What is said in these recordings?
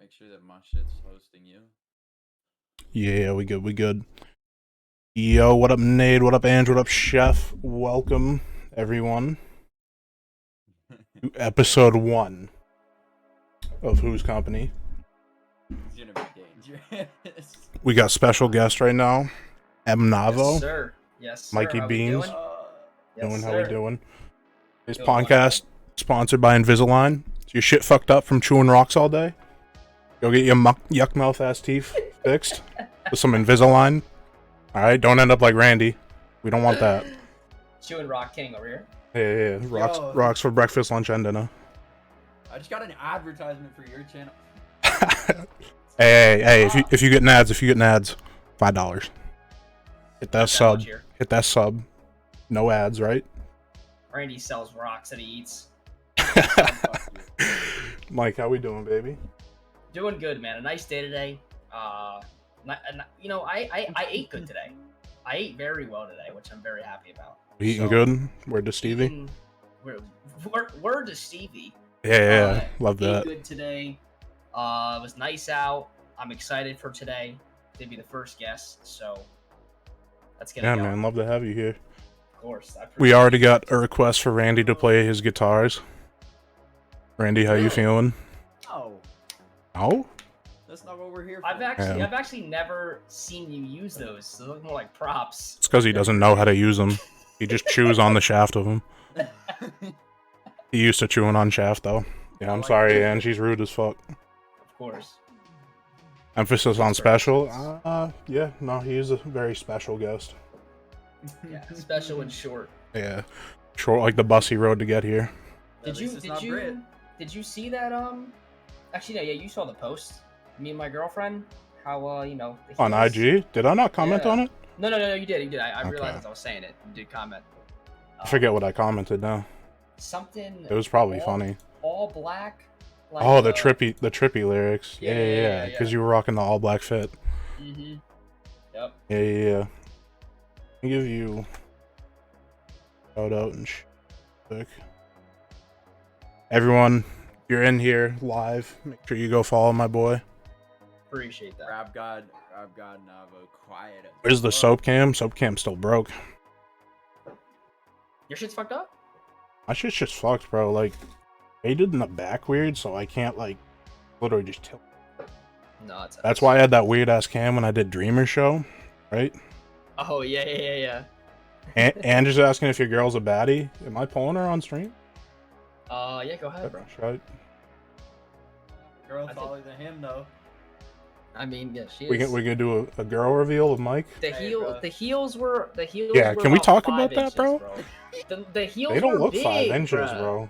make sure that my shit's hosting you. Yeah, we good. Yo, what up, Nade? What up, Ange? What up, Chef? Welcome, everyone, to episode 1 of Who's Company. It's gonna be dangerous. We got special guest right now, MNavo. Yes, sir. Yes, sir. Mikey How we Beans. doing? Doing Yes, how we sir. doing? This Doing podcast sponsored by Invisalign. Is your shit fucked up from chewing rocks all day? Go get your yuck mouth ass teeth fixed with some Invisalign. All right, don't end up like Randy. We don't want that. Chewing Rock King over here. Yeah. Yo. Rocks for breakfast, lunch, and dinner. I just got an advertisement for your channel. Hey, if you get ads, $5. Hit that sub. Here. Hit that sub. No ads, right? Randy sells rocks that he eats. Mike, how we doing, baby? Doing good, man. A nice day today. You know, I ate good today. I ate very well today, which I'm very happy about. We eating So, good? Word to Stevie? Word to Stevie. Yeah, love Ate that. good today. It was nice out. I'm excited for today to be the first guest. So let's get it Yeah, going. man, love to have you here. Of course. We already got a request for Randy to play his guitars. Randy, how you Really? feeling? Oh, Oh? that's not what we're here for. I've actually, Yeah. I've actually never seen you use those. So they look more like props. It's because he doesn't know how to use them. He just chews on the shaft of them. He used to chewing on shaft, though. Yeah, I'm sorry, Ange. She's rude as fuck. Of course. Emphasis on special? Yeah, no, he is a very special guest. Yeah, special and short. Yeah. Short like the bus he rode to get here. At least it's not Brit. Did you see that? Actually, no. Yeah, you saw the post. Me and my girlfriend. How you know? the On heels- IG? Did I not comment Yeah. on it? No. You did. I Okay. realized as I was saying it. You did comment. I forget what I commented now. Something. It was probably all- funny. All black. Like, Oh, the trippy lyrics. Yeah. Because you were rocking the all black fit. Mhm. Yep. Yeah. I'll give you shout out and quick. Everyone, you're in here live. Make sure you go follow my boy. Appreciate that. Rap God, Navo, quiet. as Where's the fuck. soap cam? Soap cam's still broke. Your shit's fucked up. My shit's just fucked, bro. Like, they did in the back weird, so I can't, like, literally just tilt. No, it's. That's why I had that weird ass cam when I did Dreamer Show, right? Oh yeah. And just asking if your girl's a baddie. Am I pulling her on stream? Yeah. Go ahead, bro. Should I? Girl, I follow the him though. I mean, yeah, she is. We can do a girl reveal with Mike. The Hey, heel, bro. the heels were the heels. Yeah, were can we about talk 5 about that, inches, bro? The heels. They don't were look big, 5 inches, bruh. bro.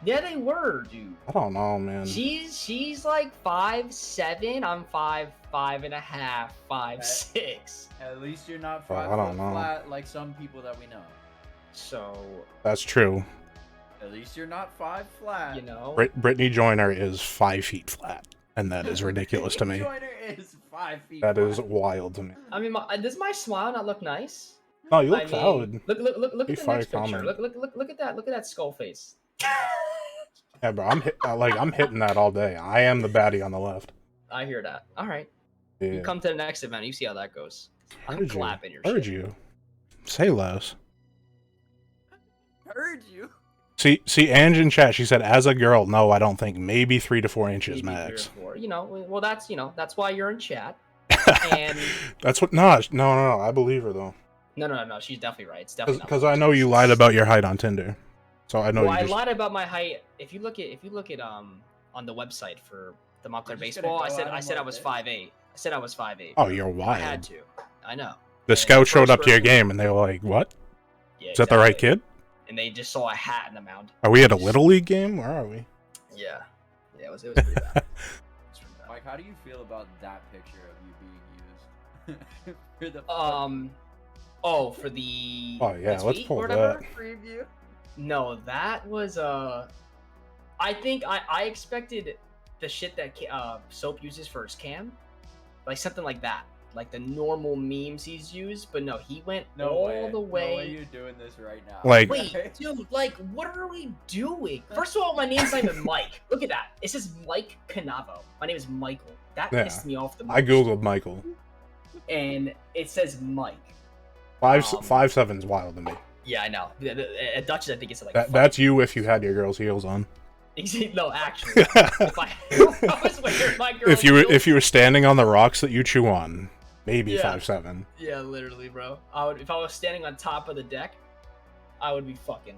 Yeah, they were, dude. I don't know, man. She's like 5'7". I'm 5'5.5", 5'6". At least you're not Oh, 5 I don't foot know. flat like some people that we know. So That's true. At least you're not 5 flat. you know, Brittany Joyner is 5 feet flat, and that is ridiculous to me. Joyner is 5 feet. That is flat. wild to me. I mean, does my smile not look nice? No, you I look mean, valid. Look Be at the fire next picture. comment. Look at that. Look at that skull face. Yeah, bro. I'm hitting that all day. I am the baddie on the left. I hear that. All right. Yeah. You come to the next event. You see how that goes. I'm Heard clapping your Heard shit. you. Say less. Heard you. See, Ange in chat. She said, as a girl, no, I don't think. Maybe 3 to 4 inches Maybe 3 or max. 4. You know, well, that's why you're in chat. And That's what. No. I believe her though. no. She's definitely right. It's definitely not Because 5 I know you inches. lied about your height on Tinder. So I know Well, you I just. lied about my height. If you look at on the website for the Montclair You're just gonna baseball, go I said at I him said I like was this? 5'8". I said I was 5'8". Oh, you're I had wild. to. I know. The And scout showed first up to your person- game and they were like, "What? Yeah, Is that the right exactly. kid? And they just saw a hat in the mound. Are we at a little league game? Where are we?" Yeah. It was pretty bad. It was pretty bad. Mike, how do you feel about that picture of you being used for the Oh, for the Oh yeah, the let's tweet pull or that. whatever? preview? No, that was I think I expected the shit that Soap uses for his cam, like something like that. like the normal memes he's used, but no, he went No all way. the way. No way you're doing this right now. Like- Wait, dude, like, what are we doing? First of all, my name's not even Mike. Look at that. It says Mike MNavo. My name is Michael. That Yeah. pissed me off the most. I googled Michael. And it says Mike. 5'7" wild to me. Yeah, I know. At Dutch, I think it's like That's you if you had your girl's heels on. No, actually, if I was wearing my girl's if you were standing on the rocks that you chew on, maybe Yeah. 5'7". Yeah, literally, bro. If I was standing on top of the deck, I would be fucking.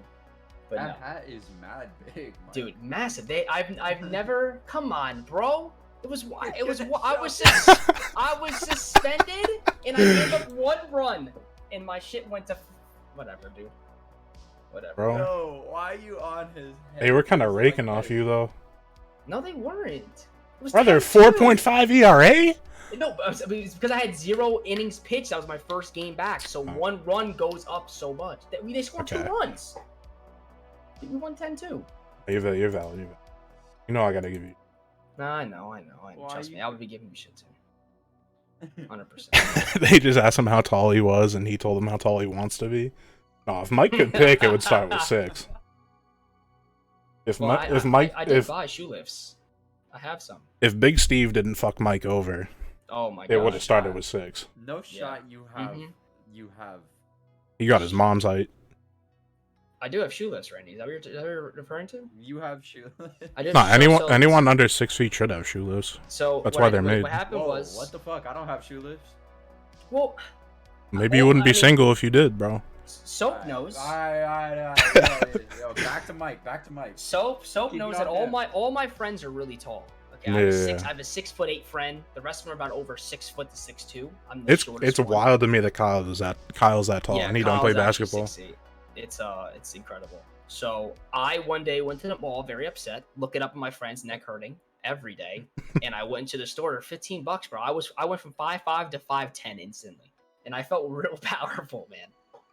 But That no, hat is mad big, Mike. dude, massive. I've never. Come on, bro. I was suspended and I gave up one run and my shit went to whatever, dude. Whatever. Bro. No, why are you on his head? They were kind of It's raking like off this. you though. No, they weren't. It was Brother, 10-2. 4.5 ERA? No, I mean, it's because I had 0 innings pitched. That was my first game back, so one run goes up so much. They scored 2 Okay. runs. We won 10-2. You're valid. You know I gotta give you. Nah, I know. Why Trust you- me, I would be giving you shit too. 100%. They just asked him how tall he was, and he told them how tall he wants to be. No, if Mike could pick, it would start with 6. If Well, I did buy shoe lifts. I have some. if Big Steve didn't fuck Mike over, Oh my god. it would have started with 6. No shot you have. Mhm. You have. He got his mom's height. I do have shoe lifts, Randy. Is that what you're referring to? You have shoe. I do. No, have anyone under 6 feet should have shoe lifts. So That's what why I- they're what- made. What happened Whoa, was. what the fuck? I don't have shoe lifts. Well, Maybe you Well, wouldn't be I mean- single if you did, bro. Soap knows. Yo, back to Mike. Soap Keep knows it that on him. all my friends are really tall. Okay, Yeah. I have a 6'8" friend. The rest of them are about over 6 foot to 6'2". I'm the shortest It's one. wild to me that Kyle's that tall Yeah, and he don't play Kyle's actually basketball. 6'8". It's incredible. So I one day went to the mall, very upset, looking up at my friend's neck hurting every day, and I went into the store. $15, bro. I went from 5'5" to 5'10" instantly, and I felt real powerful, man.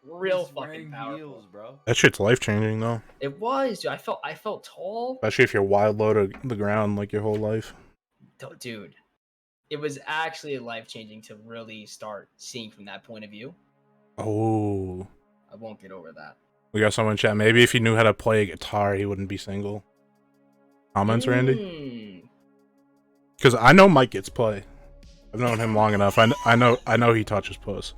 Real He's fucking wearing powerful. heels, bro. That shit's life changing though. It was, dude. I felt tall. Especially if you're wild low to the ground like your whole life. Dude, it was actually life changing to really start seeing from that point of view. Oh. I won't get over that. We got someone in chat. Maybe if he knew how to play a guitar, he wouldn't be single. Comments, Randy? Because I know Mike gets play. I've known him long enough. I know he touches puss.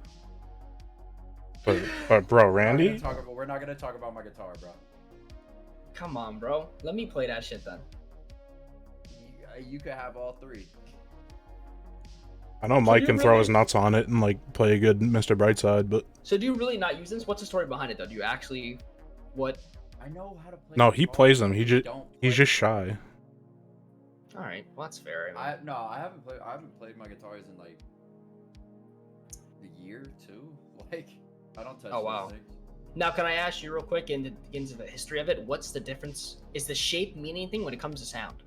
But bro, Randy? We're not gonna talk about my guitar, bro. Come on, bro. Let me play that shit then. You could have all 3. I know Mike you can throw really- his nuts on it and like play a good Mr. Brightside, but So do you really not use this? What's the story behind it though? Do you actually what? I know how to play. no, he guitar, plays them. but He's play just shy. All right, well that's fair. I mean, I haven't played my guitars in like a year, 2. Like I don't touch. Oh, those wow. things. Now, can I ask you real quick into the history of it? What's the difference? Is the shape mean anything when it comes to sound?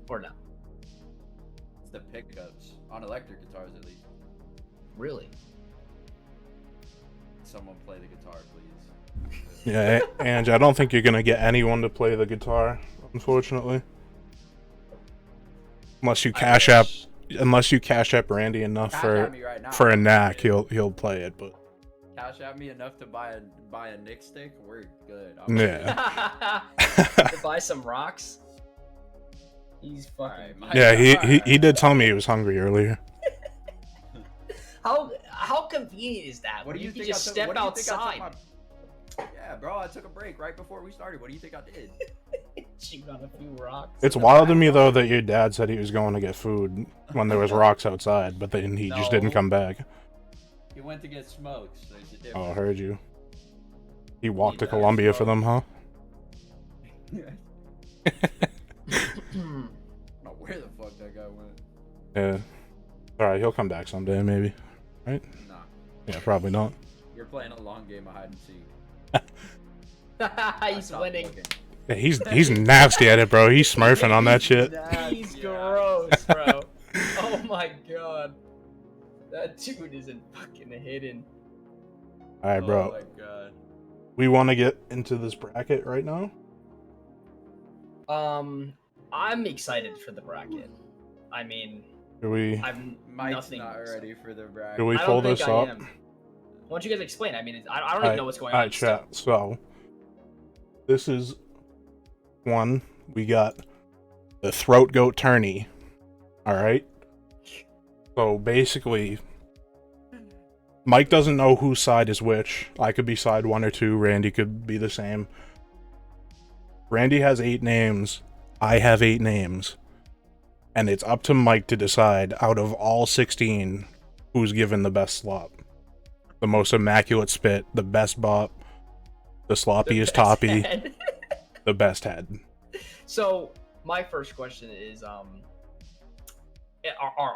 Or no? It's the pickups on electric guitars, at least. Really? Someone play the guitar, please. Yeah, Ange, I don't think you're gonna get anyone to play the guitar, unfortunately. Unless you cash app Randy enough Cash for at me right now. a knack, he'll play it. But Cash at me enough to buy a Nick stick. We're good. yeah, To buy some rocks? He's fucking. Alright, my- yeah, he did tell me he was hungry earlier. How convenient is that? What do you can think? just I took, step what do you think I outside. took my... Yeah, bro. I took a break right before we started. What do you think I did? Shoot on a few rocks. It's wild to me though that your dad said he was going to get food when there was rocks outside, but then he just didn't No. come back. He went to get smokes. So there's a difference. Oh, I heard you. He walked to does, Columbia bro. for them, huh? I don't know where the fuck that guy went. Yeah. Alright, he'll come back someday, maybe. Nah, Yeah, probably not. you're playing a long game of hide and seek. He's Stop winning. looking. Yeah, he's nasty at it, bro. He's smurfing on that shit. He's Yeah. gross, bro. Oh my god. That dude isn't fucking hidden. Alright, bro. Oh my god. We want to get into this bracket right now. I'm excited for the bracket. I mean, Do we I'm Mike's nothing. not ready for the bracket. do we I don't pull think this I up? am. Why don't you guys explain? I mean, I don't even know what's going on. Alright, chat. So this is one. We got the throat goat tourney. Alright. So basically Mike doesn't know whose side is which. I could be side 1 or 2. Randy could be the same. Randy has 8 names. I have 8 names. And it's up to Mike to decide, out of all 16, who's given the best slop. The most immaculate spit, the best bop, the sloppiest toppy, the best head. So, my first question is, are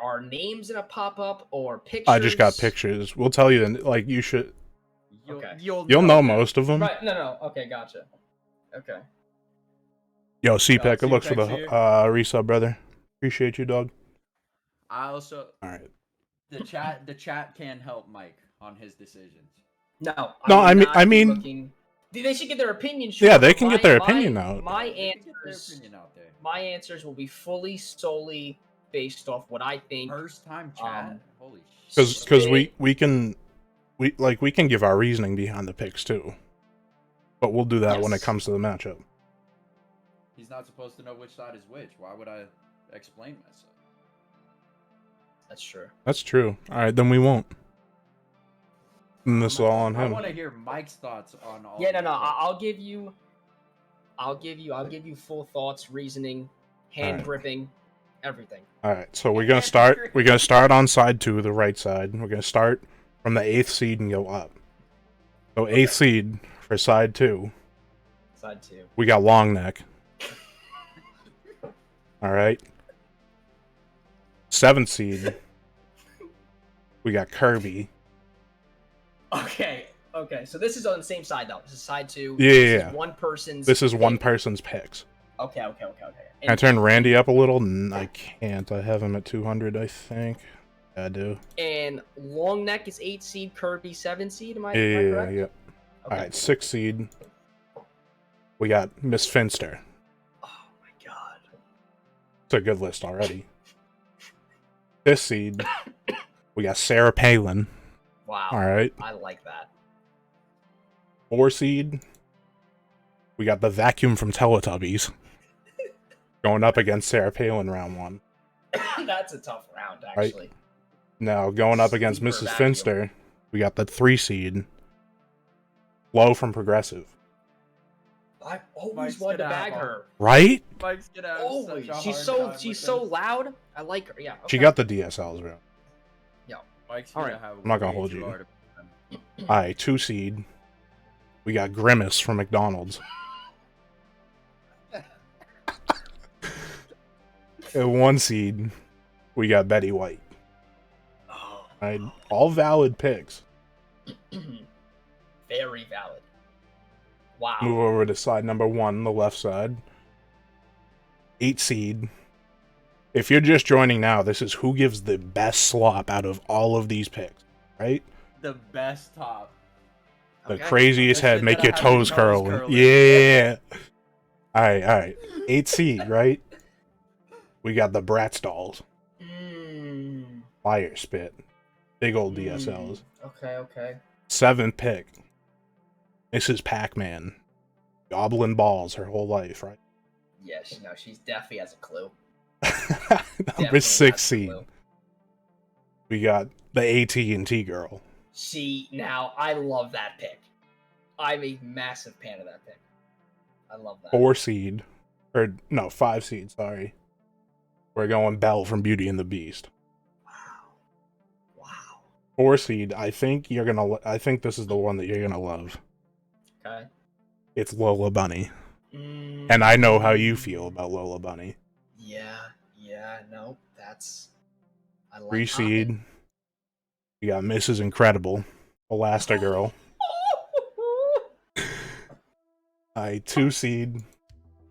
our names in a pop-up or pictures? I just got pictures. We'll tell you, like, you should... Okay. You'll know most of them. Right, no, okay, gotcha. Okay. Yo, CPEC, good looks for CPEC's the here. resub, brother. Appreciate you, dog. I also Alright. the chat can help Mike on his decisions. No, No, I'm I mean- not looking... They should get their opinion. Sure, Yeah, they but can get their opinion out. My They can get their answers, opinion out there. my answers will be solely based off what I think. First time chat. Holy shit. Because we can give our reasoning behind the picks too, but we'll do that when it Yes. comes to the matchup. He's not supposed to know which side is which. Why would I explain myself? That's true. That's true. All right, then we won't. And this is all on I him. want to hear Mike's thoughts on all. Yeah, no, these no. picks. I'll give you full thoughts, reasoning, hand Alright. gripping, everything. All right, so we're gonna start. We're gonna start on side 2, the right side. We're gonna start from the 8th seed and go up. So 8th seed for side 2. Side 2. We got long neck. All right. 7th seed. We got Kirby. Okay. So this is on the same side though. This is side 2. Yeah, This yeah. is one person's. This is one pick. person's picks. Okay. Can I turn Randy up a little? I can't. I have him at 200, I think. Yeah, I do. And long neck is 8 seed. Kirby 7 seed. Am I Yeah. correct? Okay. All right, 6th seed. We got Miss Finster. Oh my god. It's a good list already. 5th seed. We got Sarah Palin. Wow. All right. I like that. 4 seed. We got the vacuum from Teletubbies. Going up against Sarah Palin round 1. That's a tough round, actually. Now, going up against Super Mrs. vacuum. Finster, we got the 3 seed. Low from Progressive. I always Mike's wanted to gonna bag have her. Right? Mike's gonna have Holy, such a she's hard time she's with so this. loud. I like her. Yeah. She okay. got the DSLs, bro. Mike's All gonna right. have. I'm not gonna way hold too you. hard of a time. Alright, 2 seed. We got Grimace from McDonald's. At 1 seed, we got Betty White. Oh. Right? All valid picks. Very valid. Wow. Move over to side number 1, the left side. 8 seed. If you're just joining now, this is who gives the best slop out of all of these picks, right? The best top. The Okay. craziest The head, shit make that your has toes your curl. toes curling. Yeah. Alright. 8 seed, right? We got the Bratz dolls. Mm, Fire spit. Big old DSLs. Okay. 7th pick. Mrs. Pac-Man. Goblin balls her whole life, right? Yes, no, she's definitely has a clue. Number Definitely 6 has a seed. clue. We got the AT&T girl. See, now I love that pick. I'm a massive fan of that pick. I love that. 4 seed. Or, no, 5 seed, sorry. We're going Belle from Beauty and the Beast. Wow. 4 seed, I think this is the one that you're gonna love. Okay. It's Lola Bunny. And I know how you feel about Lola Bunny. Yeah, no, that's... I like 3 seed. We got Mrs. Incredible. Elastigirl. 2 seed.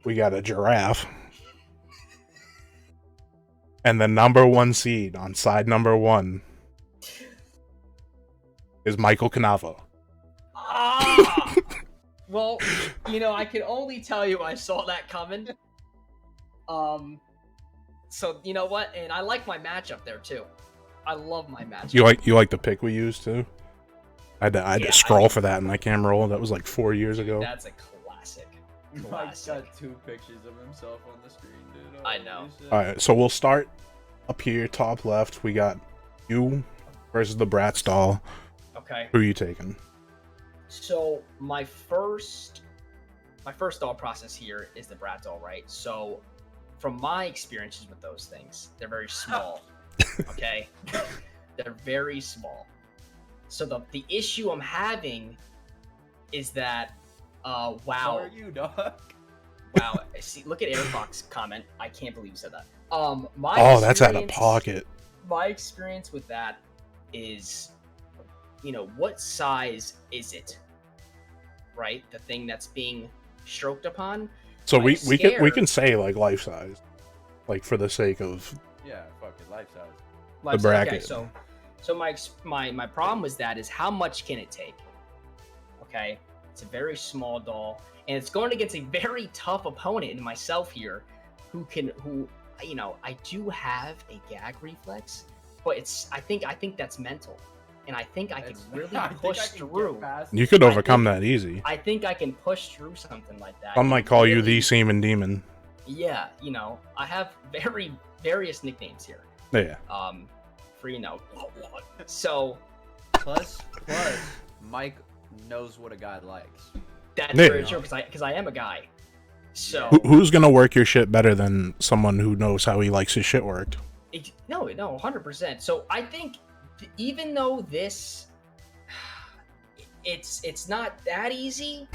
We got a giraffe. And the number 1 seed on side number 1 is Michael MNavo. Ah! Well, I can only tell you I saw that coming. So you know what? And I like my matchup there too. I love my matchup. You like the pick we used too? I had to scroll for that in my camera roll. That was like 4 years ago. That's a classic. Mike's got 2 pictures of himself on the screen, dude. I know. All right, so we'll start up here, top left. We got you versus the Bratz doll. Okay. Who are you taking? So my first thought process here is the Bratz doll, right? So from my experiences with those things, they're very small. Okay, they're very small. So the issue I'm having is that, wow. How are you, dog? Wow. See, look at Airfox comment. I can't believe you said that. That's out of pocket. My experience with that is, what size is it? Right? The thing that's being stroked upon. So we can say like life size, like for the sake of fuck it, life size. the bracket. Okay, so my problem with that is how much can it take? Okay, it's a very small doll, and it's going against a very tough opponent in myself here, who I do have a gag reflex, but I think that's mental, and I think I can really push through. You could overcome that easy. I think I can push through something like that. Some might call you the Semen Demon. Yeah, I have various nicknames here. Yeah. So plus Mike knows what a guy likes. that's very true, because I am a guy. So who's gonna work your shit better than someone who knows how he likes his shit worked? No, 100%. So I think even though this, it's not that easy,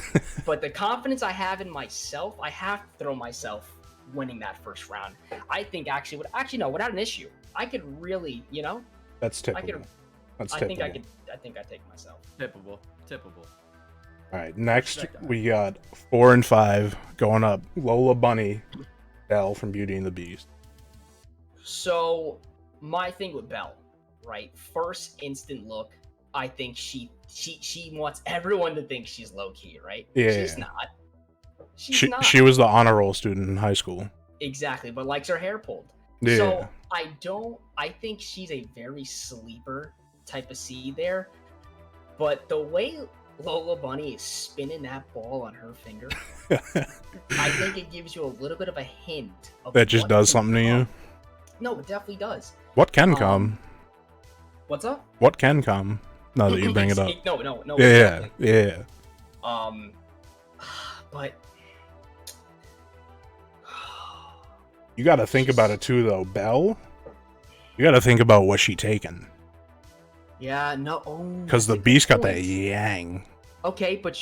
but the confidence I have in myself, I have to throw myself winning that first round. I think without an issue, I could really, That's typical. I think I take myself. Tippable. All right, next we got 4 and 5 going up. Lola Bunny, Belle from Beauty and the Beast. So my thing with Belle, right? First instant look, I think she wants everyone to think she's low key, right? Yeah. She's not. She's not. She was the honor roll student in high school. Exactly, but likes her hair pulled. Yeah. So I think she's a very sleeper type of seed there. But the way Lola Bunny is spinning that ball on her finger, I think it gives you a little bit of a hint of that just does something to you. No, it definitely does. What can come? What's up? What can come? Now that you bring it up. No. Yeah. But you got to think about it too, though. Belle, you got to think about what she taking. Yeah, no. Because the Beast got that yang. Okay, but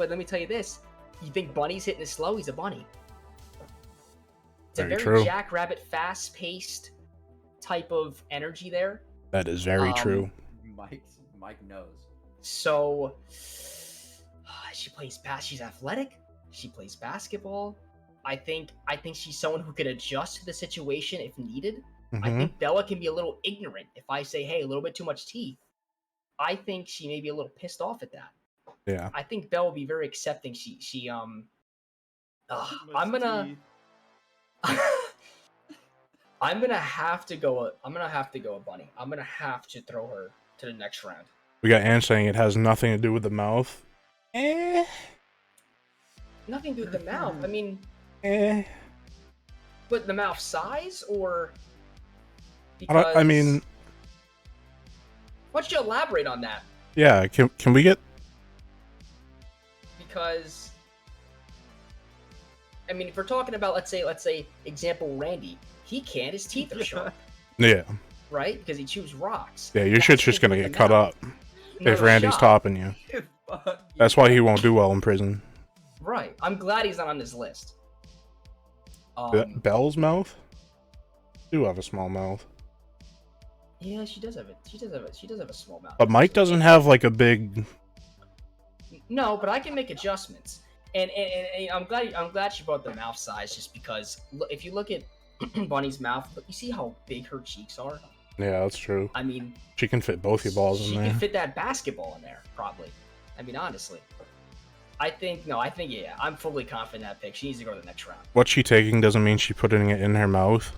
let me tell you this. You think Bunny's hitting it slow? He's a bunny. It's Very a very true. jackrabbit, fast-paced type of energy there. That is very true. Mike knows. So she plays she's athletic. She plays basketball. I think she's someone who could adjust to the situation if needed. I think Bella can be a little ignorant if I say, hey, a little bit too much teeth. I think she may be a little pissed off at that. Yeah. I think Belle will be very accepting. I'm gonna have to go a bunny. I'm gonna have to throw her to the next round. We got Ann saying it has nothing to do with the mouth. Nothing to do with the mouth. I mean, but the mouth size or because... I mean, why don't you elaborate on that? Yeah, can we get... Because, I mean, if we're talking about, let's say, example, Randy, he can't, his teeth are sharp. Yeah. Right? Because he chews rocks. Yeah, your shit's just gonna get cut up if Randy's topping you. That's why he won't do well in prison. Right. I'm glad he's not on this list. Belle's mouth? Do have a small mouth. Yeah, she does have a small mouth. But Mike doesn't have like a big... No, but I can make adjustments. And I'm glad she brought the mouth size, just because if you look at Bunny's mouth, you see how big her cheeks are? Yeah, that's true. I mean, she can fit both your balls in there. She can fit that basketball in there, probably. I mean, honestly. I think, yeah, I'm fully confident in that pick. She needs to go to the next round. What she taking doesn't mean she's putting it in her mouth.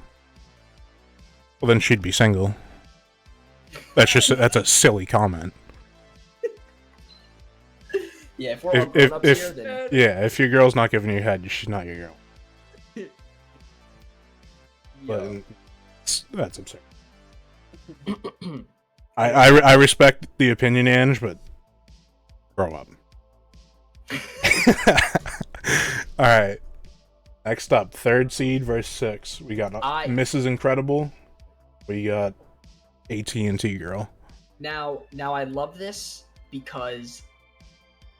Well, then she'd be single. That's a silly comment. Yeah, if we're all grown-ups here, then... Yeah, if your girl's not giving you head, she's not your girl. But that's absurd. I respect the opinion, Ange, but grow up. All right. Next up, 3rd seed versus 6. We got Mrs. Incredible. We got AT&T girl. Now I love this because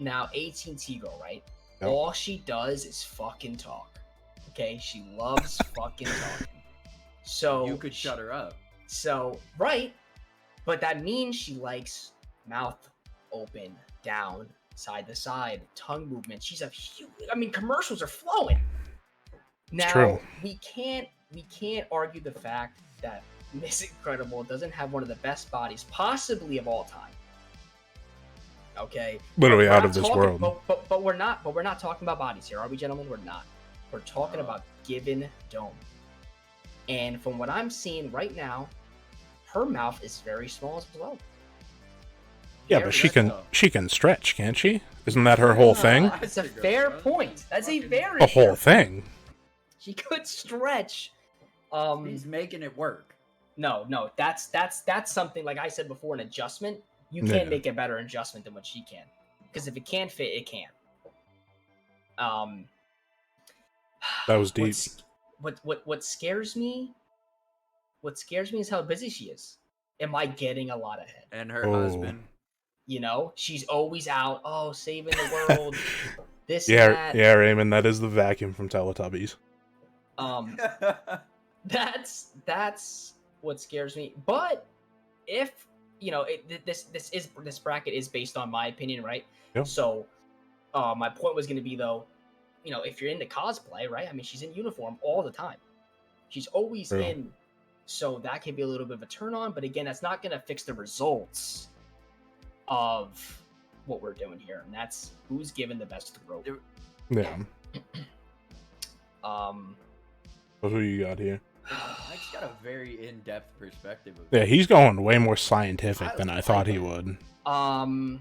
now AT&T girl, right? Yep. All she does is fucking talk. Okay, she loves fucking talking. So you could shut her up. So right, but that means she likes mouth open, down, side to side, tongue movement. She's a huge. I mean, commercials are flowing. Now true. we can't argue the fact that Miss Incredible doesn't have one of the best bodies, possibly of all time. Okay, literally out of this world. But we're not talking about bodies here, are we, gentlemen? We're not. We're talking about given dome. And from what I'm seeing right now, her mouth is very small as well. Yeah, but she can stretch, can't she? Isn't that her whole thing? That's a fair point. That's a very the whole thing. She could stretch. He's making it work. No, that's something, like I said before, an adjustment. You can't make a better adjustment than what she can, because if it can't fit, it can't. That was deep. What scares me? What scares me is how busy she is. Am I getting a lot ahead? And her husband. You know, she's always out. Oh, saving the world. This. Yeah, Raymond. That is the vacuum from Teletubbies. That's what scares me. But if this bracket is based on my opinion, right? Yep. So, my point was going to be, though, if you're into cosplay, right? I mean, she's in uniform all the time. She's always in. So that can be a little bit of a turn on, but again, that's not going to fix the results of what we're doing here, and that's who's given the best throat. Yeah. So who you got here? Mike's got a very in-depth perspective of Yeah, he's going way more scientific than I thought he would. Mike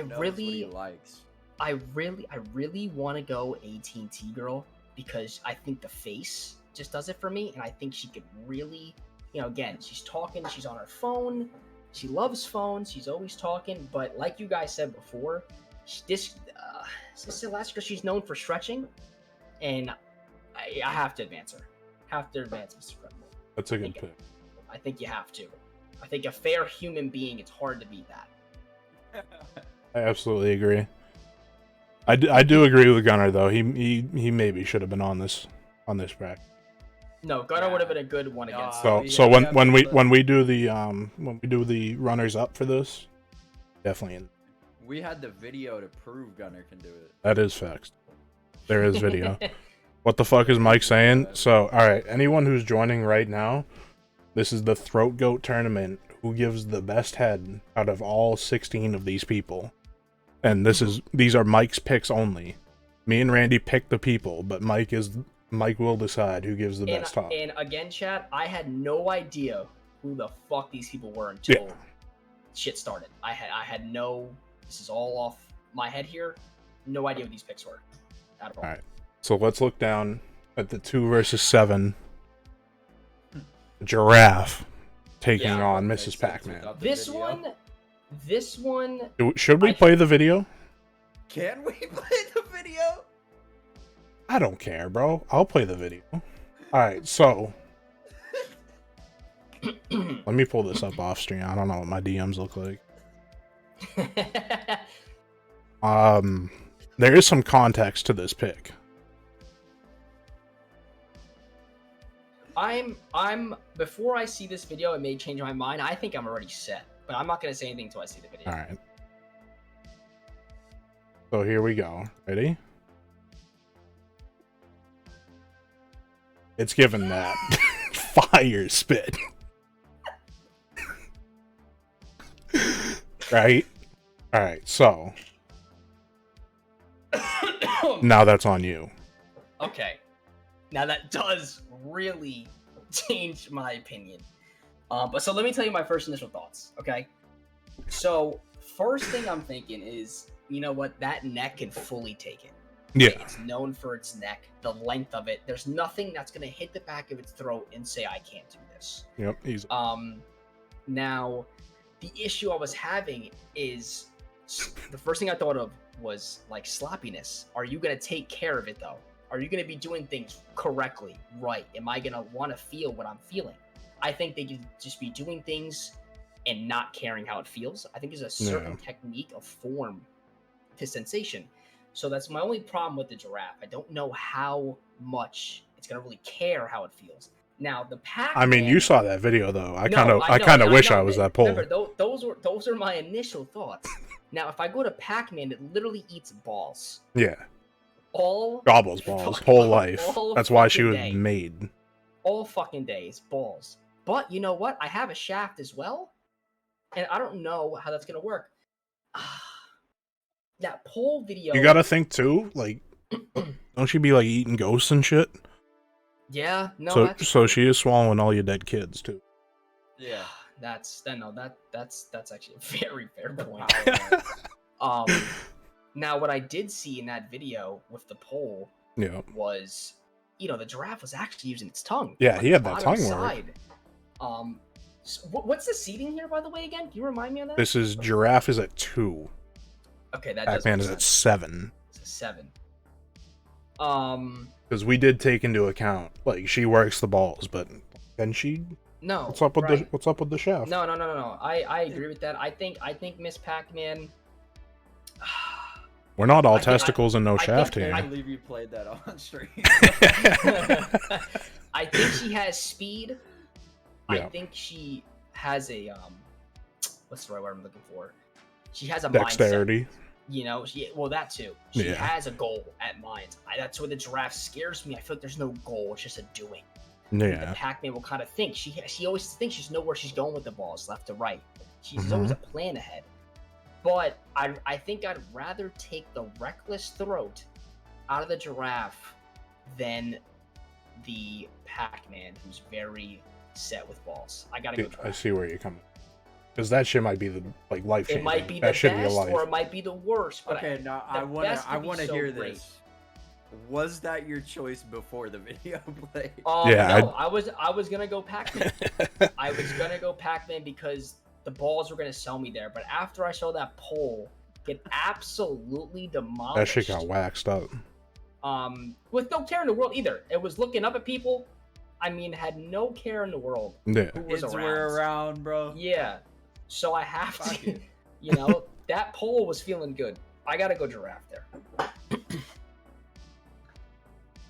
knows what he likes. I really want to go AT&T girl because I think the face just does it for me, and I think she could really, again, she's talking, she's on her phone, she loves phones, she's always talking, but like you guys said before, this last girl, she's known for stretching, and I have to advance her. Have to advance Mr. Incredible. That's a good pick. I think you have to. I think a fair human being, it's hard to beat that. I absolutely agree. I do agree with Gunnar though. He maybe should have been on this bracket. No, Gunnar would have been a good one against. So when we do the runners up for this, definitely in. We had the video to prove Gunnar can do it. That is facts. There is video. What the fuck is Mike saying? So, all right, anyone who's joining right now, this is the Throat Goat tournament. Who gives the best head out of all 16 of these people? And these are Mike's picks only. Me and Randy pick the people, but Mike will decide who gives the best top. And again, chat, I had no idea who the fuck these people were until shit started. I had no. This is all off my head here. No idea what these picks were at all. All right, so let's look down at the 2 versus 7. Giraffe taking on Mrs. Pac-Man. This one. Should we play the video? Can we play the video? I don't care, bro. I'll play the video. All right, so let me pull this up off stream. I don't know what my DMs look like. There is some context to this pick. Before I see this video, it may change my mind. I think I'm already set, but I'm not gonna say anything until I see the video. All right. So here we go. Ready? It's given that fire spit. Right? All right. So now that's on you. Okay. Now that does really change my opinion. But so let me tell you my first initial thoughts, okay? So first thing I'm thinking is, you know what? That neck can fully take it. Yeah. It's known for its neck, the length of it. There's nothing that's gonna hit the back of its throat and say I can't do this. Yep. Easy. Now, the issue I was having is the first thing I thought of was like sloppiness. Are you gonna take care of it though? Are you gonna be doing things correctly, right? Am I gonna want to feel what I'm feeling? I think they could just be doing things and not caring how it feels. I think there's a certain technique, a form to sensation. So that's my only problem with the giraffe. I don't know how much it's gonna really care how it feels. Now the pack. I mean, you saw that video though. I kind know, of wish I was that pole. Remember, those are my initial thoughts. Now, if I go to Pac-Man, it literally eats balls. Yeah. All gobbles balls whole life. That's why she was day. made. All fucking days, balls. But you know what? I have a shaft as well, and I don't know how that's gonna work. That pole video. You gotta think too. Like, don't you be like eating ghosts and shit? Yeah. No. So she is swallowing all your dead kids too. Yeah. That's actually a very fair point. Now what I did see in that video with the pole was, the giraffe was actually using its tongue. Yeah, he had that tongue work. So what's the seating here, by the way? Again, can you remind me of that? This is giraffe is at 2. Okay, that Pac-Man is at 7. It's a 7. Because we did take into account like she works the balls, but then she. No. What's up with the shaft? No. I agree with that. I think Miss Pac-Man. We're not all testicles and no shaft here. I believe you played that on stream. I think she has speed. Yeah. I think she has a what's the right word I'm looking for? She has a dexterity. Mindset. That too. She has a goal at mind. That's where the giraffe scares me. I feel like there's no goal. It's just a doing. Yeah. The Pac-Man will kind of think. She always thinks she knows where she's going with the balls, left to right. She's always a plan ahead. But I think I'd rather take the reckless throat out of the giraffe than the Pac-Man, who's very set with balls. I gotta go giraffe. I see where you're coming. Because that shit might be the life changing. It might be the best, or it might be the worst. But okay, now I want to hear this. Was that your choice before the video played? Yeah, no, I was gonna go Pac-Man. I was gonna go Pac-Man because the balls were gonna sell me there. But after I saw that pole get absolutely demolished, that shit got waxed up. With no care in the world either. It was looking up at people. I mean, had no care in the world. Yeah, who was kids around. were around, bro. Yeah, so I have to. That pole was feeling good. I gotta go giraffe there.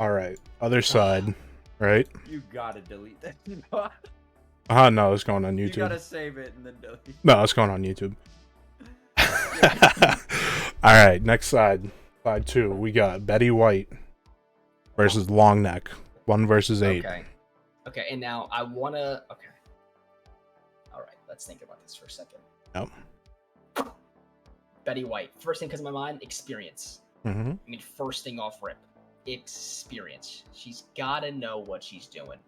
All right, other side, right? You gotta delete that. No, it's going on YouTube. You gotta save it and then delete. No, it's going on YouTube. All right, next side. Side 2. We got Betty White versus Long Neck. 1 versus 8. Okay, and now I wanna. Okay. All right, let's think about this for a second. Yep. Betty White. First thing comes to my mind, experience. Mm-hmm. I mean, first thing off rip, experience. She's gotta know what she's doing.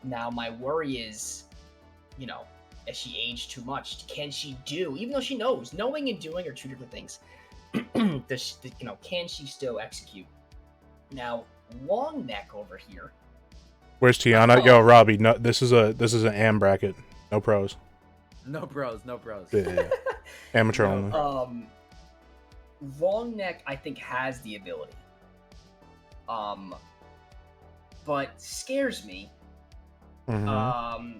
Now, my worry is, as she aged too much, can she do? Even though she knows, knowing and doing are 2 different things. Can she still execute? Now, Long Neck over here. Where's Tiana? Yo, Robbie. No, this is an AM bracket. No pros. No pros. Yeah. Amateur only. Long Neck, I think, has the ability. But scares me. Mm-hmm.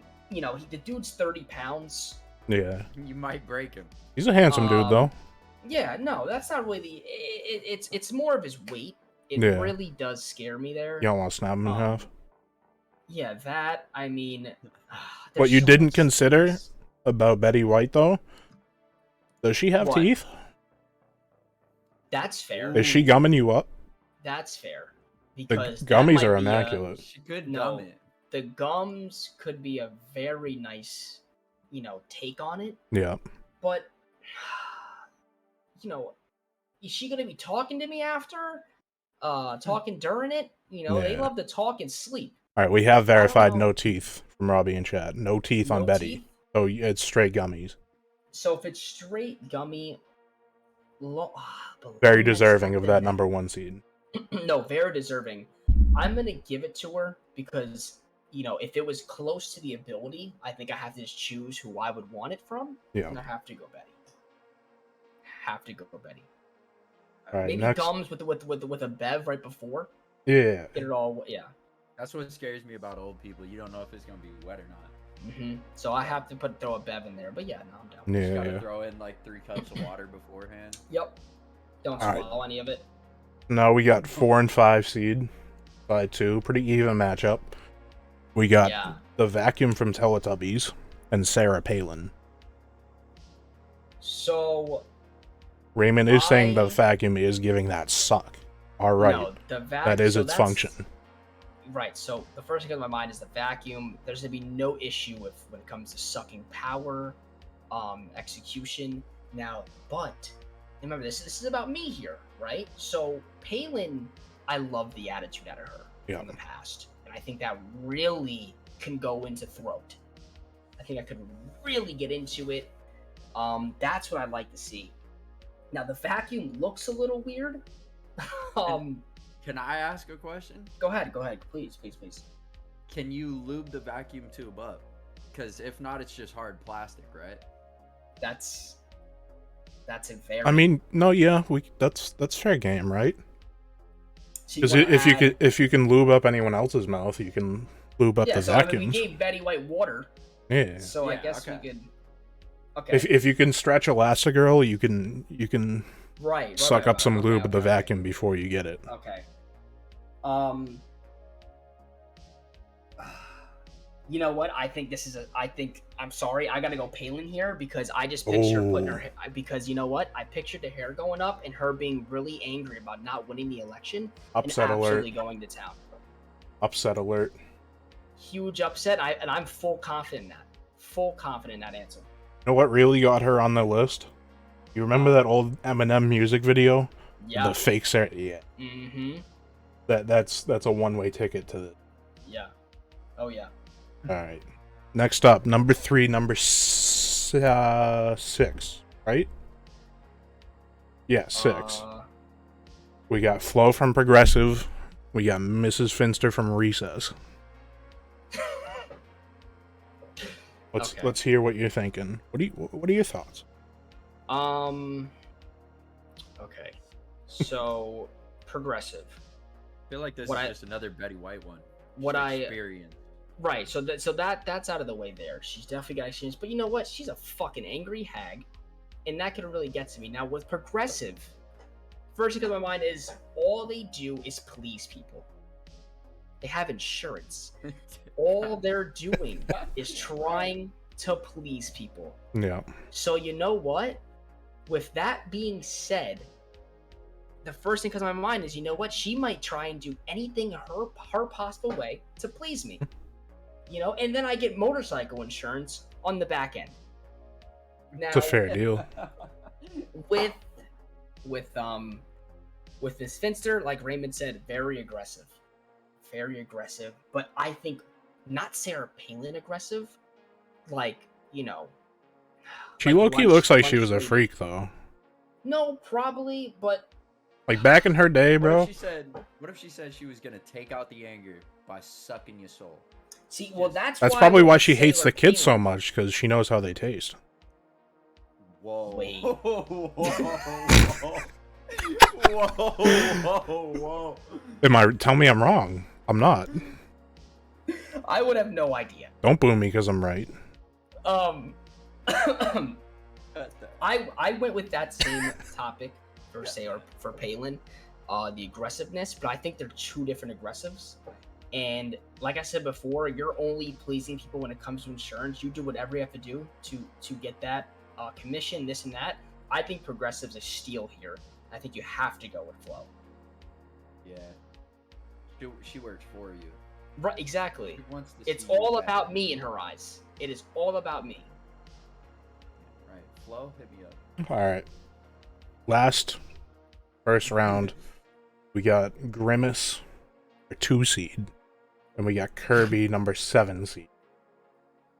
The dude's 30 pounds. Yeah. You might break him. He's a handsome dude, though. Yeah, no, that's not really it's more of his weight. It really does scare me there. You don't want to snap him in half? Yeah, that, I mean... What you didn't consider about Betty White, though? Does she have teeth? That's fair. Is she gumming you up? That's fair. Because the gummies are immaculate. She could gum it. The gums could be a very nice, take on it. Yeah. But, is she going to be talking to me after? Talking during it? They love to talk and sleep. All right, we have verified know. no teeth from Robbie in chat. No teeth on No Betty. teeth? So it's straight gummies. So if it's straight gummy, Very deserving of that number 1 seed. No, very deserving. I'm gonna give it to her because if it was close to the ability, I think I have to just choose who I would want it from. Yeah. And I have to go Betty. Have to go Betty. All right, Maybe next. gums with a bev right before. Yeah. Get it all. Yeah. That's what scares me about old people. You don't know if it's gonna be wet or not. So I have to throw a bev in there. But yeah, no, I'm down. You Yeah. gotta throw in like 3 cups of water beforehand. Yep. Don't All right. swallow any of it. Now we got 4 and 5 seed by 2. Pretty even matchup. We got the vacuum from Teletubbies and Sarah Palin. So Raymond is saying the vacuum is giving that suck. All right. No, that is its function. Right. So the first thing on my mind is the vacuum. There's gonna be no issue when it comes to sucking power, execution. Now, but remember this is about me here, right? So Palin, I love the attitude out of her in the past, and I think that really can go into throat. I think I could really get into it. That's what I'd like to see. Now the vacuum looks a little weird. Can I ask a question? Go ahead, please. Can you lube the vacuum tube up? Because if not, it's just hard plastic, right? That's a very. I mean, no, yeah, that's fair game, right? Because if you can lube up anyone else's mouth, you can lube up the vacuums. I mean, we gave Betty White water. Yeah. So I guess we could. Okay. If you can stretch Elastigirl, you can suck up some lube with the vacuum before you get it. Okay. You know what? I'm sorry. I gotta go Palin here because I just pictured putting her. Because you know what? I pictured the hair going up and her being really angry about not winning the election. Upset and alert. Absolutely going to town. Upset alert. Huge upset. I'm full confident in that. Full confident in that answer. You know what really got her on the list? You remember that old Eminem music video? Yeah. The fake Sarah. Yeah. Mm-hmm. That's a one-way ticket to the. Yeah. Oh yeah. All right. Next up, number 3, number 6, right? Yeah, 6. We got Flo from Progressive. We got Mrs. Finster from Recess. Let's hear what you're thinking. What are your thoughts? Okay. So Progressive. I feel like this is just another Betty White one. Experience. Right, so that's out of the way there. She's definitely got experience, but you know what? She's a fucking angry hag, and that could really get to me. Now with Progressive, first thing that comes to my mind is all they do is please people. They have insurance. All they're doing is trying to please people. Yeah. So you know what? With that being said, the first thing that comes to my mind is, you know what? She might try and do anything her possible way to please me. And then I get motorcycle insurance on the back end. Now, it's a fair deal. With this Finster, like Raymond said, very aggressive. But I think not Sarah Palin aggressive. She low-key looks like she was a freak, though. No, probably, but like back in her day, bro. What if she said she was gonna take out the anger by sucking your soul? See, well, that's probably why she hates the kids so much, because she knows how they taste. Whoa. Wait. Whoa. Tell me I'm wrong. I'm not. I would have no idea. Don't boo me because I'm right. I went with that same topic for Palin, the aggressiveness, but I think they're two different aggressives. And like I said before, you're only pleasing people when it comes to insurance. You do whatever you have to do to get that commission, this and that. I think Progressive's a steal here. I think you have to go with Flo. Yeah. She works for you. Right, exactly. It's all about me in her eyes. It is all about me. Right. Flo, hit me up. All right. First round, we got Grimace, a 2 seed. And we got Kirby number 7 seed.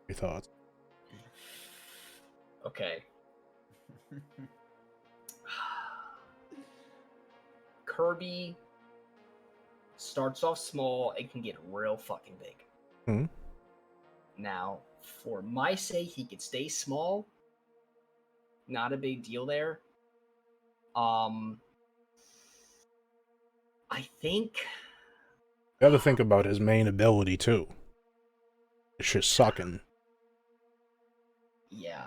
Your thoughts? Okay. Kirby starts off small and can get real fucking big. Hmm. Now, for my sake, he could stay small. Not a big deal there. I think You have to think about his main ability too. It's just sucking. yeah.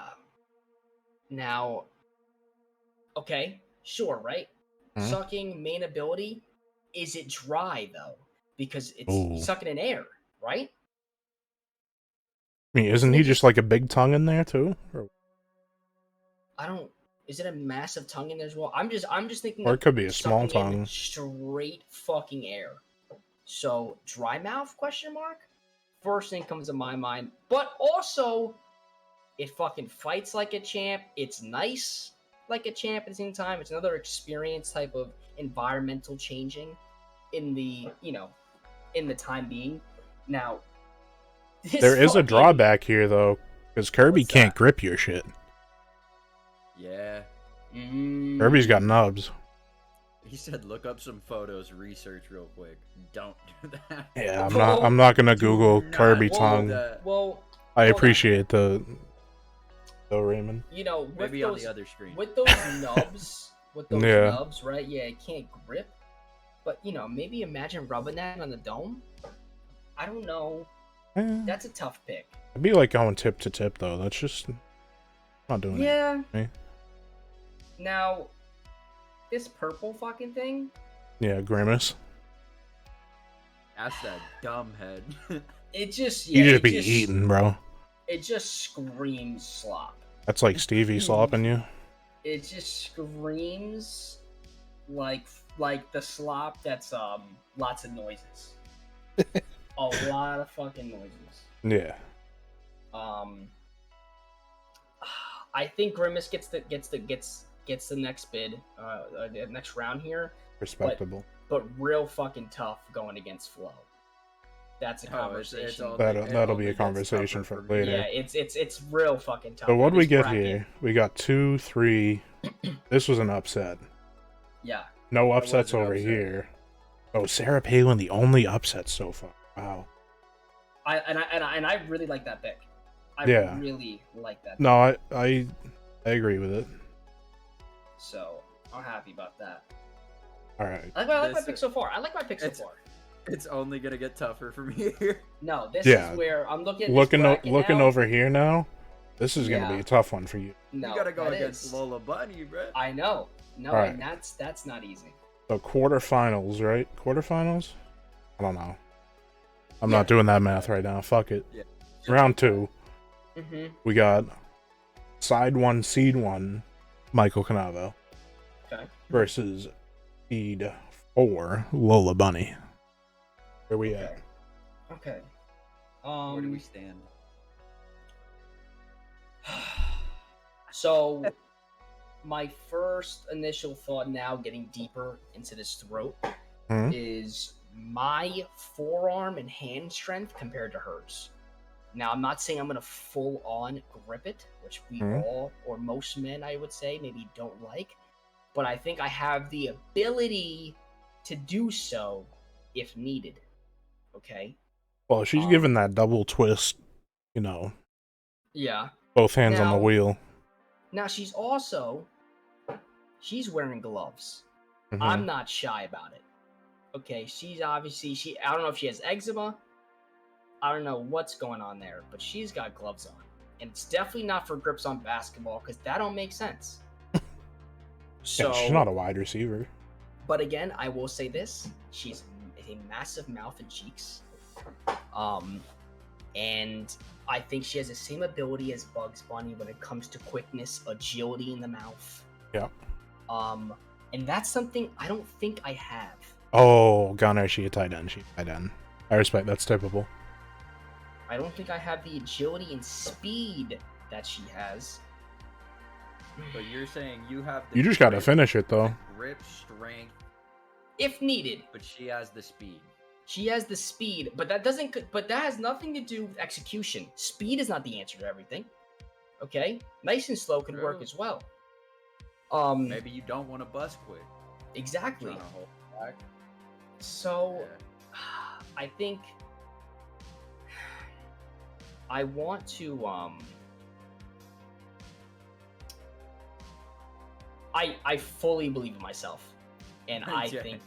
Now, okay, sure, right? Hmm? Sucking main ability. Is it dry though? Because it's Ooh. sucking in air, right? I mean, isn't he just like a big tongue in there too? Or I don't. Is it a massive tongue in there as well? I'm just thinking. it Of could be a small sucking in tongue. straight fucking air. So dry mouth? Question mark. First thing comes to my mind, but also it fucking fights like a champ. It's nice like a champ at the same time. It's another experience type of environmental changing in the in the time being. Now There is a drawback here though, because Kirby What's can't that? grip your shit. Yeah. Kirby's got nubs. He said, "Look up some photos, research real quick. Don't do that." Yeah, Well, I'm not gonna Google Do not Kirby do tongue. that. Well, I hold on. appreciate the Raymond. With Maybe those, on the other screen. with those nubs, Yeah. nubs, right? Yeah, it can't grip. But maybe imagine rubbing that on the dome. I don't know. Eh, That's a tough pick. It'd be like going tip to tip though. That's just not doing it. Yeah. Me. Now, this purple fucking thing. Yeah, Grimace. That's that dumb head. It just You yeah. just be eating, bro. It just screams slop. That's like Stevie slopping you. It just screams like the slop that's lots of noises. A lot of fucking noises. Yeah. I think Grimace gets the next bid, the next round here. Respectable. But real fucking tough going against Flo. That's a Oh, it's conversation. all- That'll it be a only gets conversation tougher for me. later. Yeah, it's real fucking tough. So what for do we this get bracket. here? We got 2, 3. This was an upset. Yeah. No was upsets an over upset. here. Oh, Sarah Palin, the only upset so far. Wow. I really like that pick. I Yeah. really like that. No, I agree with it. So I'm happy about that. All right. I like my This- pick so far. I like my pick so it's- far. It's only gonna get tougher from here. No, this Yeah. is where I'm looking. At this Looking bracket now. over here now, this is gonna Yeah. be a tough one for you. No, You gotta go that against is. Lola Bunny, bro. I know. No, Alright. and that's not easy. So quarterfinals, right? Quarterfinals? I don't know. I'm Yeah. not doing that math right now. Fuck it. Yeah. Round 2, Mm-hmm. we got side 1, seed 1, Michael Canavo Okay. versus seed 4, Lola Bunny. Where we at? Okay. Where do we stand? So, my first initial thought now, getting deeper into this throat, Hmm? is my forearm and hand strength compared to hers. Now, I'm not saying I'm going to full on grip it, which we Mhm. all, or most men, I would say, maybe don't like. But I think I have the ability to do so if needed. Okay? Well, she's given that double twist, you know, Yeah. both hands on the Now- wheel. Now, she's wearing gloves. Mhm. I'm not shy about it. Okay, she's obviously I don't know if she has eczema. I don't know what's going on there, but she's got gloves on. And it's definitely not for grips on basketball, because that don't make sense. So Yeah, she's not a wide receiver. But again, I will say this: she's a massive mouth and cheeks. And I think she has the same ability as Bugs Bunny when it comes to quickness, agility in the mouth. Yeah. And that's something I don't think I have. Oh, Gunner, she a tight end. She a tight end. I respect. That's typical. I don't think I have the agility and speed that she has. But you're saying you have the You just gotta grip- finish it though. the grip strength, If needed. but she has the speed. She has the speed, but that doesn't. But that has nothing to do with execution. Speed is not the answer to everything. Okay, nice and slow can work True. as well. Maybe you don't want to bust quick. Exactly. Trying to hold back. So, Yeah. I think I want to. I fully believe in myself, and I Yeah. think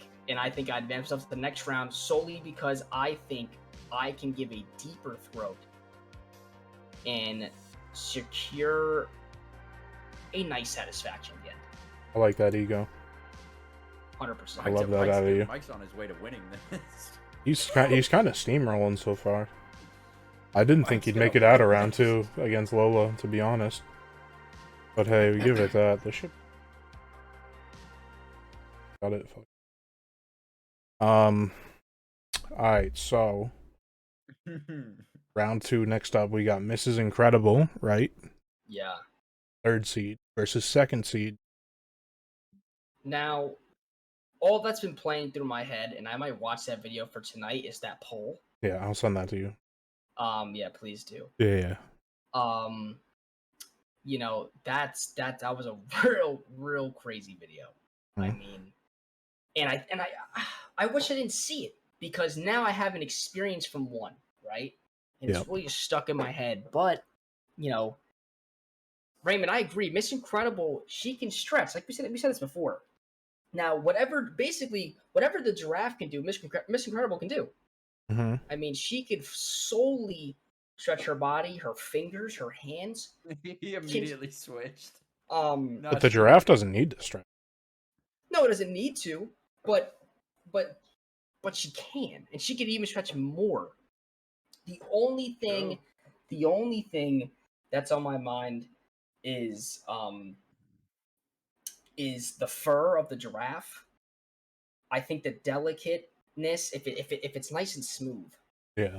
I advance myself to the next round solely because I think I can give a deeper throat and secure a nice satisfaction at the end. I like that ego. 100%. I love that out of you. Mike's on his way to winning this. He's kind of steamrolling so far. I didn't think Mike's he'd gonna make it out win of round this. 2 against Lola, to be honest. But hey, we give it that. This shit. Got it. Alright, so round 2 next up, we got Mrs. Incredible, right? Yeah. 3rd seed versus 2nd seed. Now, all that's been playing through my head, and I might watch that video for tonight, is that poll. Yeah, I'll send that to you. Yeah, please do. Yeah. You know, that was a real crazy video. I mean, and I wish I didn't see it because now I have an experience from one, right? And it's really just stuck in my head. But, you know, Raymond, I agree. Miss Incredible, she can stretch. Like we said this before. Now, whatever the giraffe can do, Miss Incredible can do. Mm-hmm. I mean, she could solely stretch her body, her fingers, her hands. He immediately switched. But the giraffe doesn't need to stretch. No, it doesn't need to, but she can, and she can even stretch more. The only thing that's on my mind is the fur of the giraffe. I think the delicateness, if it's nice and smooth. Yeah.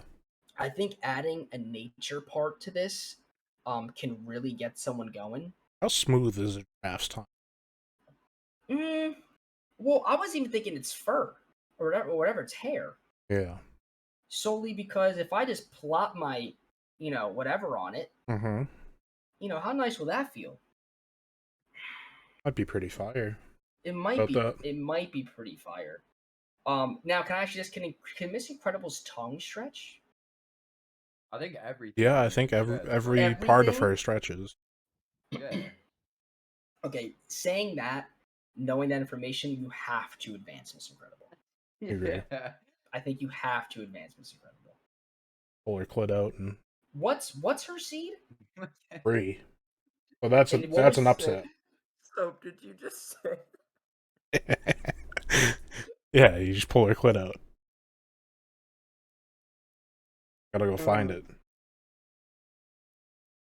I think adding a nature part to this can really get someone going. How smooth is a giraffe's tongue? Well, I wasn't even thinking it's fur or whatever it's hair. Yeah. Solely because if I just plop my, whatever on it, how nice will that feel? Might be pretty fire. It might be. It might be pretty fire. Now can I actually can Miss Incredible's tongue stretch? I think everything. Yeah, I think every part of her stretches. Yeah. Okay, saying that, knowing that information, you have to advance Miss Incredible. Yeah. I think you have to advance Miss Incredible. Pull her clit out and. What's her seed? 3. Well, that's an upset. So did you just say? Yeah, you just pull her clit out. Gotta go find it.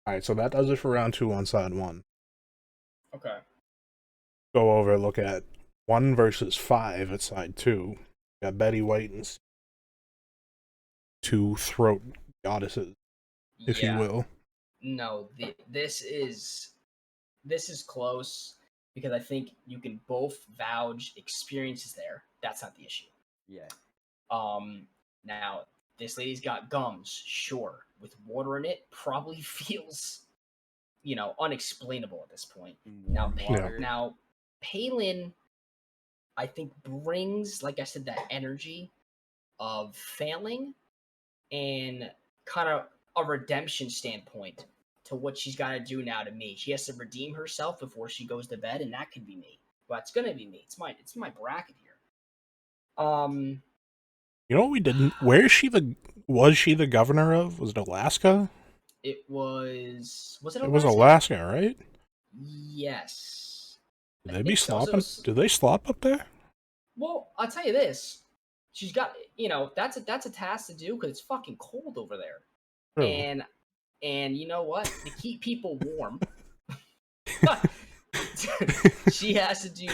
Alright, so that does it for round 2 on side 1. Okay. Go over, look at 1 versus 5 at side 2. Got Betty White and 2 throat goddesses, if you will. No, this is close because I think you can both vouch experiences there. That's not the issue. Yeah. Now this lady's got gums, sure, with water in it, probably feels, unexplainable at this point. Now Palin, I think brings, like I said, that energy of failing and kind of a redemption standpoint to what she's got to do now to me. She has to redeem herself before she goes to bed, and that could be me. Well, it's gonna be me. It's my bracket here. You know what we didn't? Where is she was she the governor of? Was it Alaska? It was it Alaska? It was Alaska, right? Yes. Do they be slopping? Do they slop up there? Well, I'll tell you this. She's got, that's a task to do because it's fucking cold over there. True. And you know what? To keep people warm, she has to do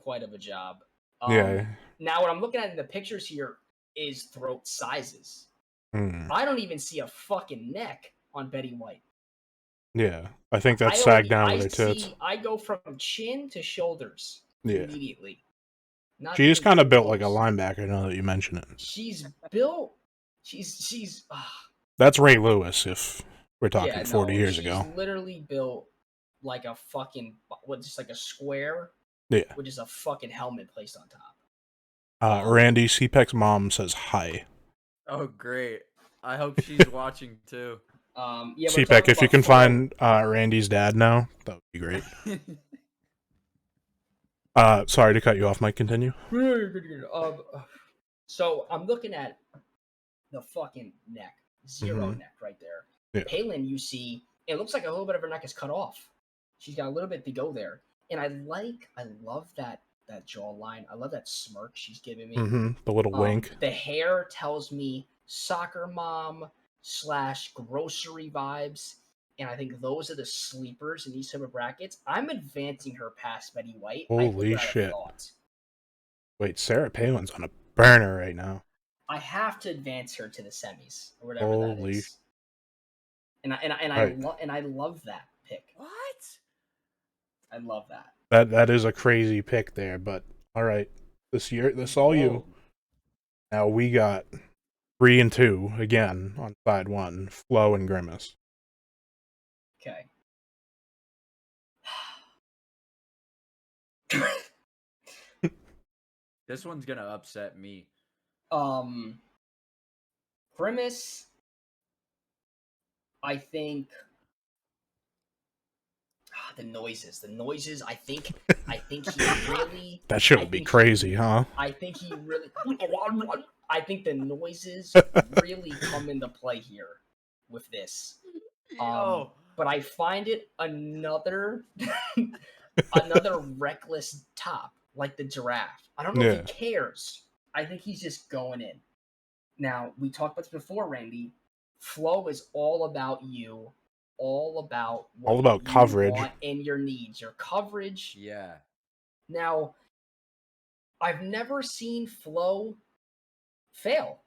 quite of a job. Yeah. Now, what I'm looking at in the pictures here is throat sizes. I don't even see a fucking neck on Betty White. Yeah, I think that's sagged down with her tits. I go from chin to shoulders immediately. Not She is even kind of built like a close. linebacker now that you mention it. She's built. She's. That's Ray Lewis if we're talking Yeah, 40 no, years she's ago. literally built like a fucking just like a square Yeah. with just a fucking helmet placed on top. Randy, CPEC's mom says hi. Oh, great. I hope she's watching too. Yeah, we're CPEC, talking if you about can Flo. find Randy's dad now, that would be great. Sorry to cut you off, Mike, continue. So I'm looking at the fucking neck. Zero neck right there. Yeah. Palin, you see, it looks like a little bit of her neck is cut off. She's got a little bit to go there. And I love that jawline. I love that smirk she's giving me. The little wink. The hair tells me soccer mom / grocery vibes. And I think those are the sleepers in these type of brackets. I'm advancing her past Betty White. Holy shit. Wait, Sarah Palin's on a burner right now. I have to advance her to the semis or whatever that is. And I love that pick. What? I love that. That is a crazy pick there, but all right. This all you. Now we got 3 and 2 again on side 1, Flo and Grimace. Okay. This one's gonna upset me. Grimace, I think the noises. I think he really. That shit would be crazy, huh? I think he really. I think the noises really come into play here with this. But I find it another reckless top, like the giraffe. I don't know if he cares. I think he's just going in. Now, we talked about this before, Randy. Flow is all about you, all about coverage and your needs, your coverage. Yeah. Now, I've never seen Flo fail.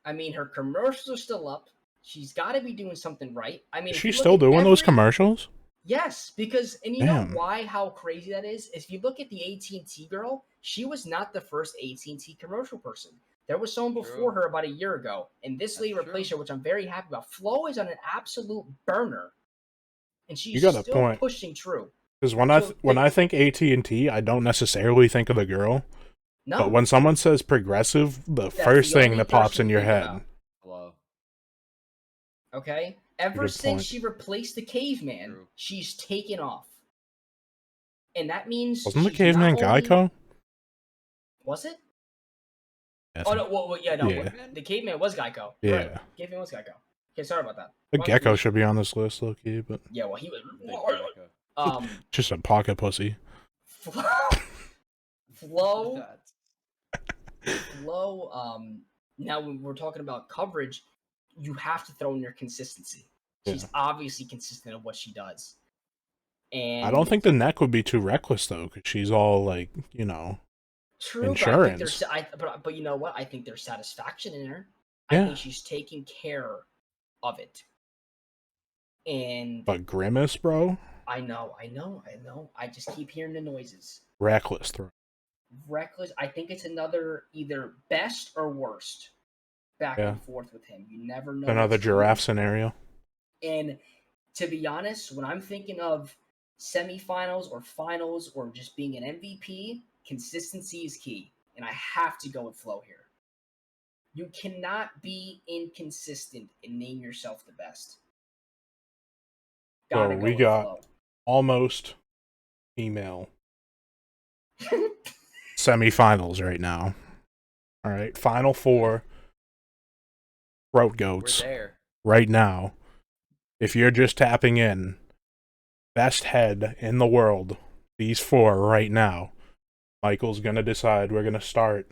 I mean, her commercials are still up. She's got to be doing something right. I mean, is she still doing those commercials? Yes, because and you know why? How crazy that is? If you look at the AT&T girl, she was not the first AT&T commercial person. There was someone before her about a year ago, and this lady replaced her, which I'm very happy about. Flo is on an absolute burner, and she's still pushing true. Because when I think AT&T, I don't necessarily think of the girl. No. But when someone says progressive, the first thing that pops in your head. Hello. Okay? Ever since she replaced the caveman, she's taken off. And that means wasn't the caveman Geico? Was it? Yes. Oh no! The caveman was Geico. Yeah, right. Caveman was Geico. Okay, sorry about that. The gecko should be on this list, low key, but yeah, well, he was just a pocket pussy. Flow. Now when we're talking about coverage, you have to throw in your consistency. She's obviously consistent of what she does. And I don't think the neck would be too reckless though, because she's all like, true, insurance. But you know what? I think there's satisfaction in her. Yeah. I think she's taking care of it. But Grimace, bro? I know. I just keep hearing the noises. Reckless throw. Reckless. I think it's another either best or worst back and forth with him. You never know. Another giraffe scenario. And to be honest, when I'm thinking of semifinals or finals or just being an MVP, consistency is key. And I have to go with Flo here. You cannot be inconsistent and name yourself the best. So we got almost female semifinals right now. All right, Final Four. Throat goats. We're there. Right now. If you're just tapping in, best head in the world. These 4 right now. Michael's gonna decide. We're gonna start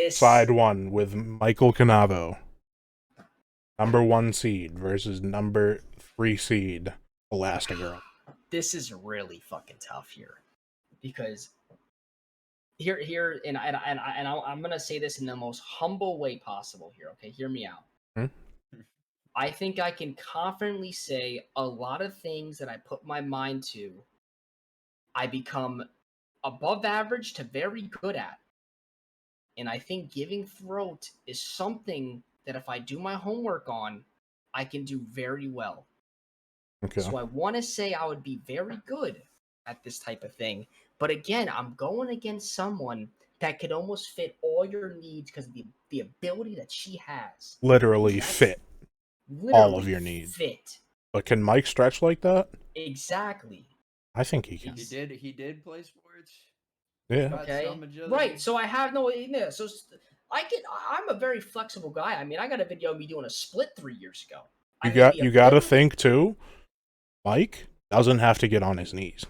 side 1 with Michael MNavo, number 1 seed versus number 3 seed Elastigirl. This is really fucking tough here, because here and I'm gonna say this in the most humble way possible here. Okay, hear me out. I think I can confidently say a lot of things that I put my mind to, I become above average to very good at. And I think giving throat is something that if I do my homework on, I can do very well. Okay. So I want to say I would be very good at this type of thing. But again, I'm going against someone that could almost fit all your needs because of the ability that she has. Literally That's fit all of your needs. Fit. But can Mike stretch like that? Exactly. I think he can. He did play sports. Yeah. Got Okay. some agility. Right. So I have no. Yeah, so I'm a very flexible guy. I mean, I got a video of me doing a split 3 years ago. You got to think too. Mike doesn't have to get on his knees.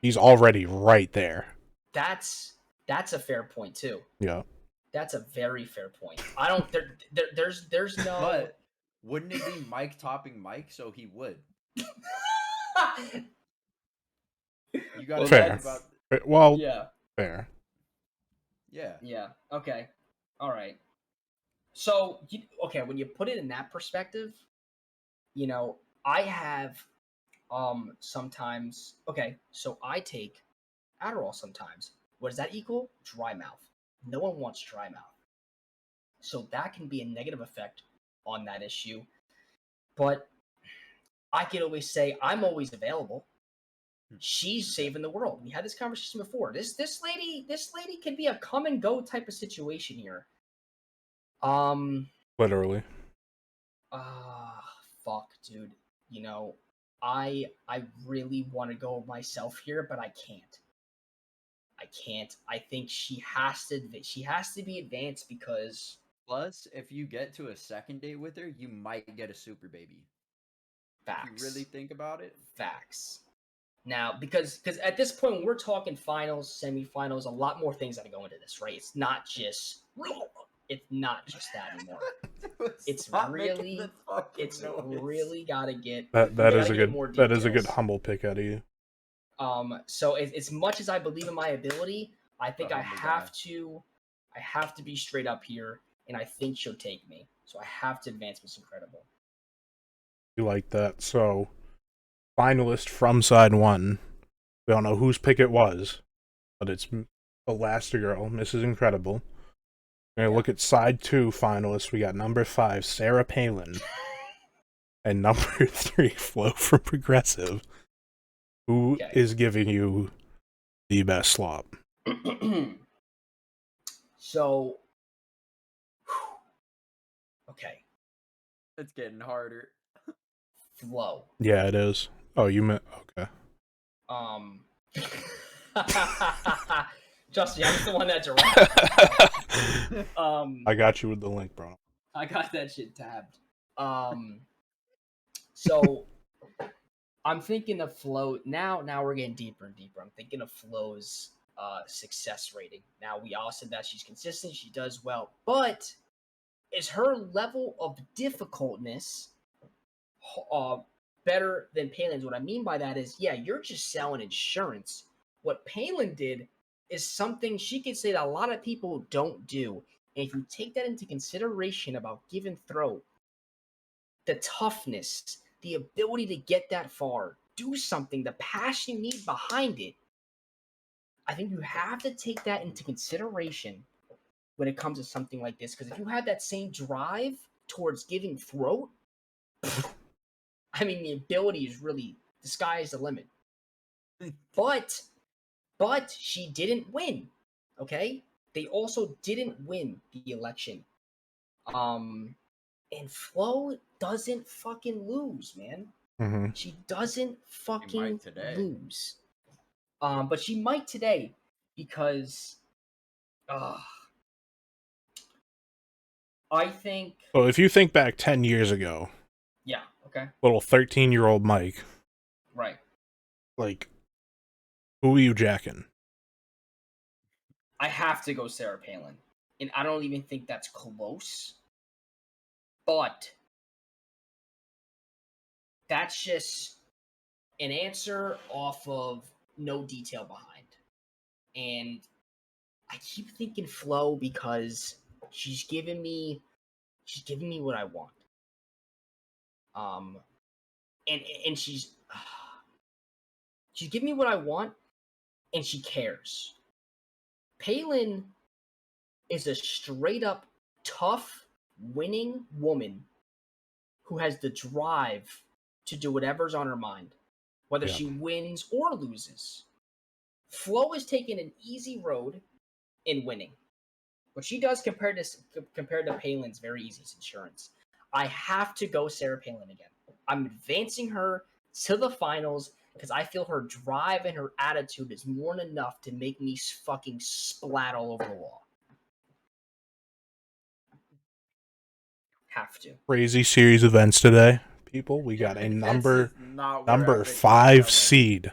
He's already right there. That's a fair point too. Yeah. That's a very fair point. I don't. There's no. But wouldn't it be Mike topping Mike? So he would. You got to Fair. think about. Well, yeah. fair. Yeah. Yeah. Okay. All right. So okay, when you put it in that perspective, I have sometimes. Okay, so I take Adderall sometimes. What does that equal? Dry mouth. No one wants dry mouth. So that can be a negative effect on that issue. But I could always say I'm always available. She's saving the world. We had this conversation before. This lady can be a come and go type of situation here. Literally. Fuck, dude. I really want to go myself here, but I can't. I think she has to be advanced because Plus, if you get to a second date with her, you might get a super baby. facts. If you really think about it. Facts. Now, because at this point, when we're talking finals, semifinals, a lot more things that go into this, right? It's not just that anymore. It's really got to get that is a good details. humble pick out of you. So as much as I believe in my ability, I think I have to be straight up here, and I think she'll take me. So I have to advance Miss Incredible. You like that? So, finalist from side one. We don't know whose pick it was, but it's Elastigirl, Mrs. Incredible. We're gonna look at side two finalists. We got number 5, Sarah Palin, and number 3, Flo from Progressive. Who is giving you the best slop? So, okay. It's getting harder. Flo. Yeah, it is. Oh, you meant okay. Trust me, I'm the one that's around. I got you with the link, bro. I got that shit tabbed. So I'm thinking of Flo. Now we're getting deeper and deeper. I'm thinking of Flo's success rating. Now, we all said that she's consistent. She does well. But is her level of difficultness better than Palin's? What I mean by that is, yeah, you're just selling insurance. What Palin did is something she could say that a lot of people don't do. And if you take that into consideration about give and throw, the toughness, the ability to get that far, do something, the passion you need behind it, I think you have to take that into consideration when it comes to something like this. Because if you have that same drive towards giving throat, I mean, the ability is really, the sky is the limit. But she didn't win, okay? They also didn't win the election. And Flo doesn't fucking lose, man. Mm-hmm. She doesn't fucking lose. But she might today because I think. Well, if you think back 10 years ago. Yeah, okay. Little 13-year-old Mike. Right. Like, who are you jacking? I have to go Sarah Palin. And I don't even think that's close. But that's just an answer off of no detail behind. And I keep thinking Flo because she's giving me what I want. And she's giving me what I want, and she cares. Palin is a straight up tough, winning woman who has the drive to do whatever's on her mind, whether she wins or loses. Flo is taking an easy road in winning. What she does compared to Palin's very easy. It's insurance. I have to go Sarah Palin again. I'm advancing her to the finals because I feel her drive and her attitude is more than enough to make me fucking splat all over the wall. Have to. Crazy series of events today, people. We got a number 5 seed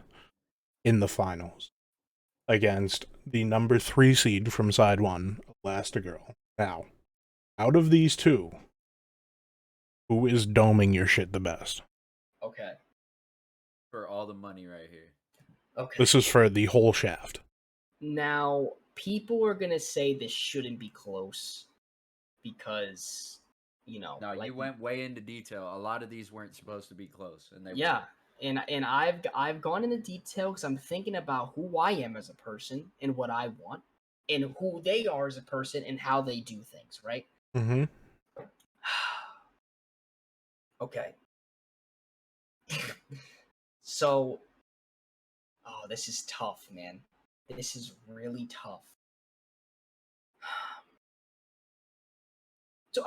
in the finals against the number 3 seed from side 1, Elastigirl. Now, out of these two, who is doming your shit the best? Okay. For all the money right here. Okay. This is for the whole shaft. Now, people are gonna say this shouldn't be close because, you know. No, like, you went way into detail. A lot of these weren't supposed to be close, and they yeah. were. And I've gone into detail because I'm thinking about who I am as a person and what I want, and who they are as a person and how they do things. Right. Mm-hmm. Okay. So, oh, this is tough, man. This is really tough. So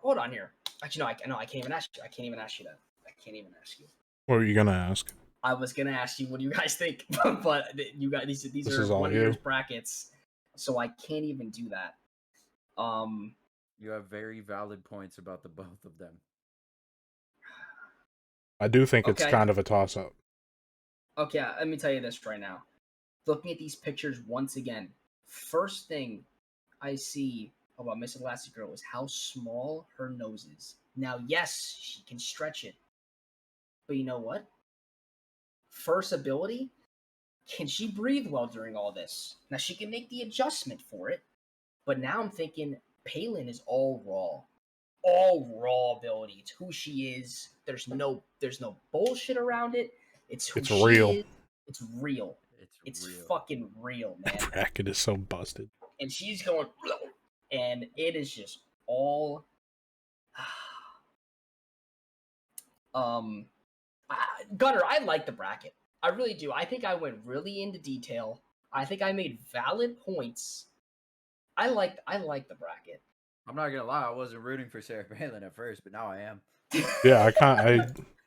hold on here. Actually, no, I can't even ask you. I can't even ask you that. I can't even ask you. What were you gonna ask? I was gonna ask you, what do you guys think? But you guys, these are all one you. year's brackets, so I can't even do that. You have very valid points about the both of them. I do think it's Okay. kind of a toss-up. Okay, let me tell you this right now. Looking at these pictures once again, first thing I see about Miss Elastigirl is how small her nose is. Now, yes, she can stretch it, but you know what? First ability, can she breathe well during all this? Now, she can make the adjustment for it, but now I'm thinking Palin is all raw ability. It's who she is. There's no bullshit around it. It's who she real. is. It's real. It's real. fucking real, man. The bracket is so busted. And she's going, and it is just all. Gunner, I like the bracket. I really do. I think I went really into detail. I think I made valid points. I like the bracket. I'm not gonna lie, I wasn't rooting for Sarah Palin at first, but now I am. Yeah,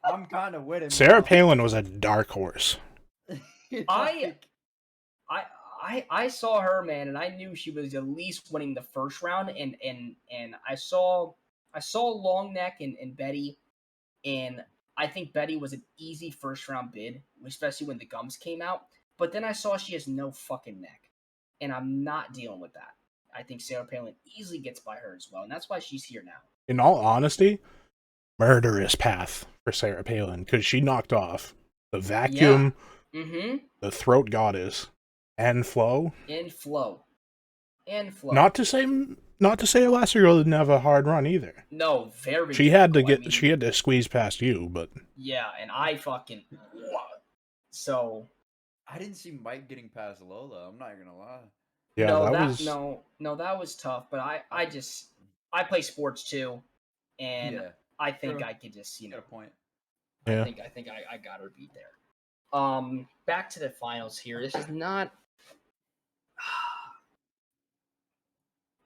I'm kind of with him. Sarah Palin was a dark horse. I saw her, man, and I knew she was at least winning the first round, and I saw Longneck and Betty, and I think Betty was an easy first round bid, especially when the gums came out. But then I saw she has no fucking neck, and I'm not dealing with that. I think Sarah Palin easily gets by her as well, and that's why she's here now. In all honesty, murderous path for Sarah Palin, because she knocked off the vacuum, the throat goddess, and Flo. Not to say Elastigirl didn't have a hard run either. No, very. She had to she had to squeeze past you, but yeah, and I fucking so. I didn't see Mike getting past Lola. I'm not gonna lie. Yeah, that was tough. But I play sports too, and I think I could just Got a point. Yeah. I think I got her beat there. Back to the finals here. This is not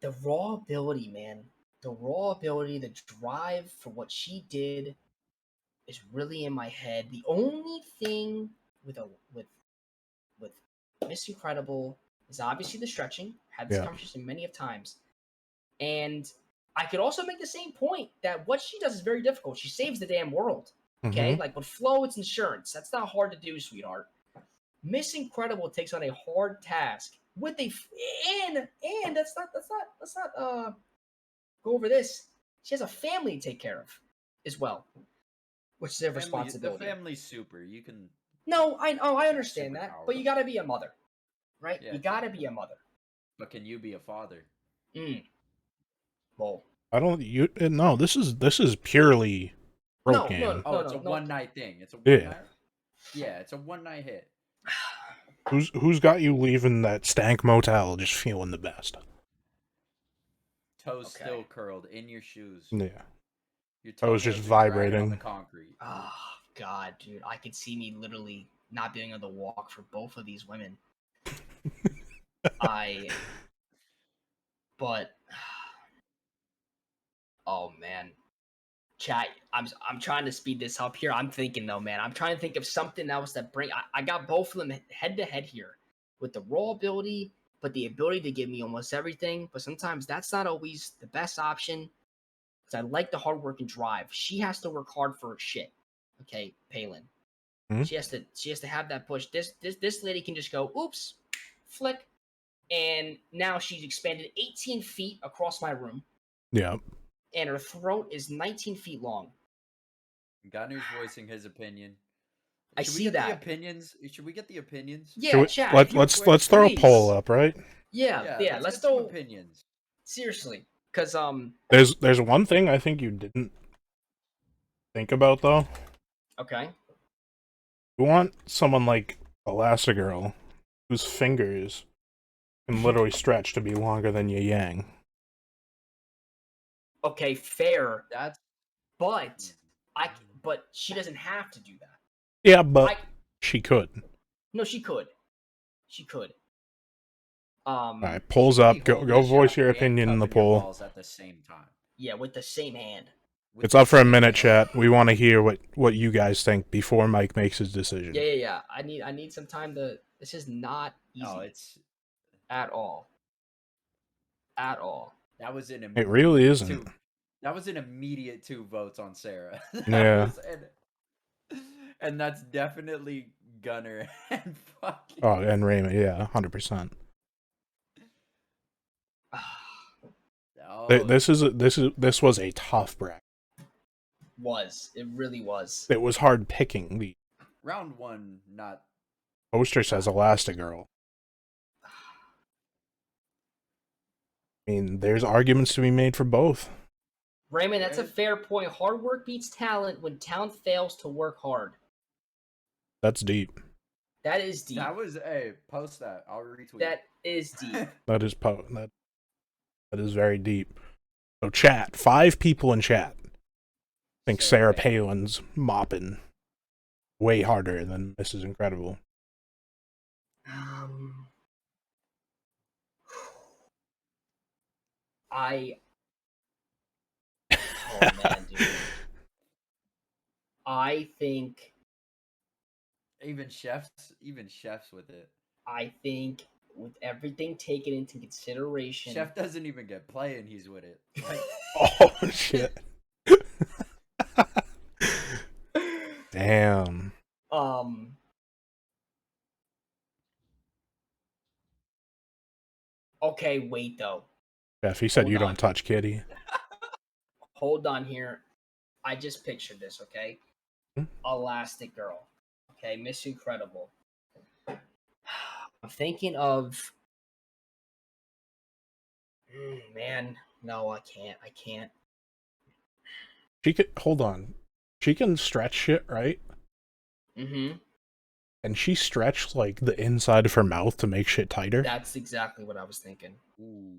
the raw ability, man. The raw ability, the drive for what she did is really in my head. The only thing with Miss Incredible is obviously the stretching. Had this conversation many of times. And I could also make the same point that what she does is very difficult. She saves the damn world. Okay? Like with Flo, it's insurance. That's not hard to do, sweetheart. Miss Incredible takes on a hard task with and let's not go over this. She has a family to take care of as well, which is their responsibility. The family's super. You can. No, I understand that, but you got to be a mother, right? Yeah, you got to be a mother. But can you be a father? Well, I don't. No. This is purely game. It's a one night thing. It's a one night. Yeah, it's a one night hit. Who's got you leaving that stank motel just feeling the best? Toes Okay. still curled in your shoes. Yeah. Your I was just toenails are dragging on vibrating. the concrete. Oh God, dude, I could see me literally not being able to walk for both of these women. But oh man, chat. I'm trying to speed this up here. I'm thinking though, man. I'm trying to think of something else that bring. I got both of them head to head here with the raw ability, but the ability to give me almost everything. But sometimes that's not always the best option. Because I like the hard work and drive. She has to work hard for her shit. Okay, Palin. Hmm? She has to have that push. This lady can just go, oops, flick, and now she's expanded 18 feet across my room, Yeah. and her throat is 19 feet long. Gunner's voicing his opinion. I Should we see get the that. opinions? Should we get the opinions? Yeah, chat. If you Let's throw a poll please. up, right? Yeah. Let's Let's get some do opinions. seriously, because There's one thing I think you didn't think about though. okay. You want someone like Elastigirl, whose fingers can literally stretch to be longer than your yang. Okay, fair. That's But but she doesn't have to do that. Yeah, but she could. No, she could. She could. All right, polls up. Go voice your opinion in the poll. balls at the same time. Yeah, with the same hand. It's up for a minute, chat. We want to hear what you guys think before Mike makes his decision. Yeah. I need some time to. This is not easy. No, it's at all. At all. That was an It really isn't. That was an immediate 2 votes on Sarah. Yeah. And that's definitely Gunner and fucking. Oh, and Raymond, yeah, 100%. Oh, This was a tough bracket. It really was. It was hard picking. The round 1, not. poster says Elastigirl. I mean, there's arguments to be made for both. Raymond, that's a fair point. Hard work beats talent when talent fails to work hard. That's deep. That is deep. That was post that. I'll retweet. That is deep. That is very deep. So chat, 5 people in chat think Sarah Palin's mopping way harder than Mrs. Incredible. Oh man, dude. I think even chefs with it. I think with everything taken into consideration, Chef doesn't even get play and he's with it. Like, oh shit. Damn. Okay, wait though. Jeff, he said you don't touch Kitty. Hold on here. I just pictured this, okay? Elastic Girl. Okay, Miss Incredible. I'm thinking of man, no, I can't. She could hold on. She can stretch shit, right? Mm-hmm. And she stretched like the inside of her mouth to make shit tighter. That's exactly what I was thinking. ooh.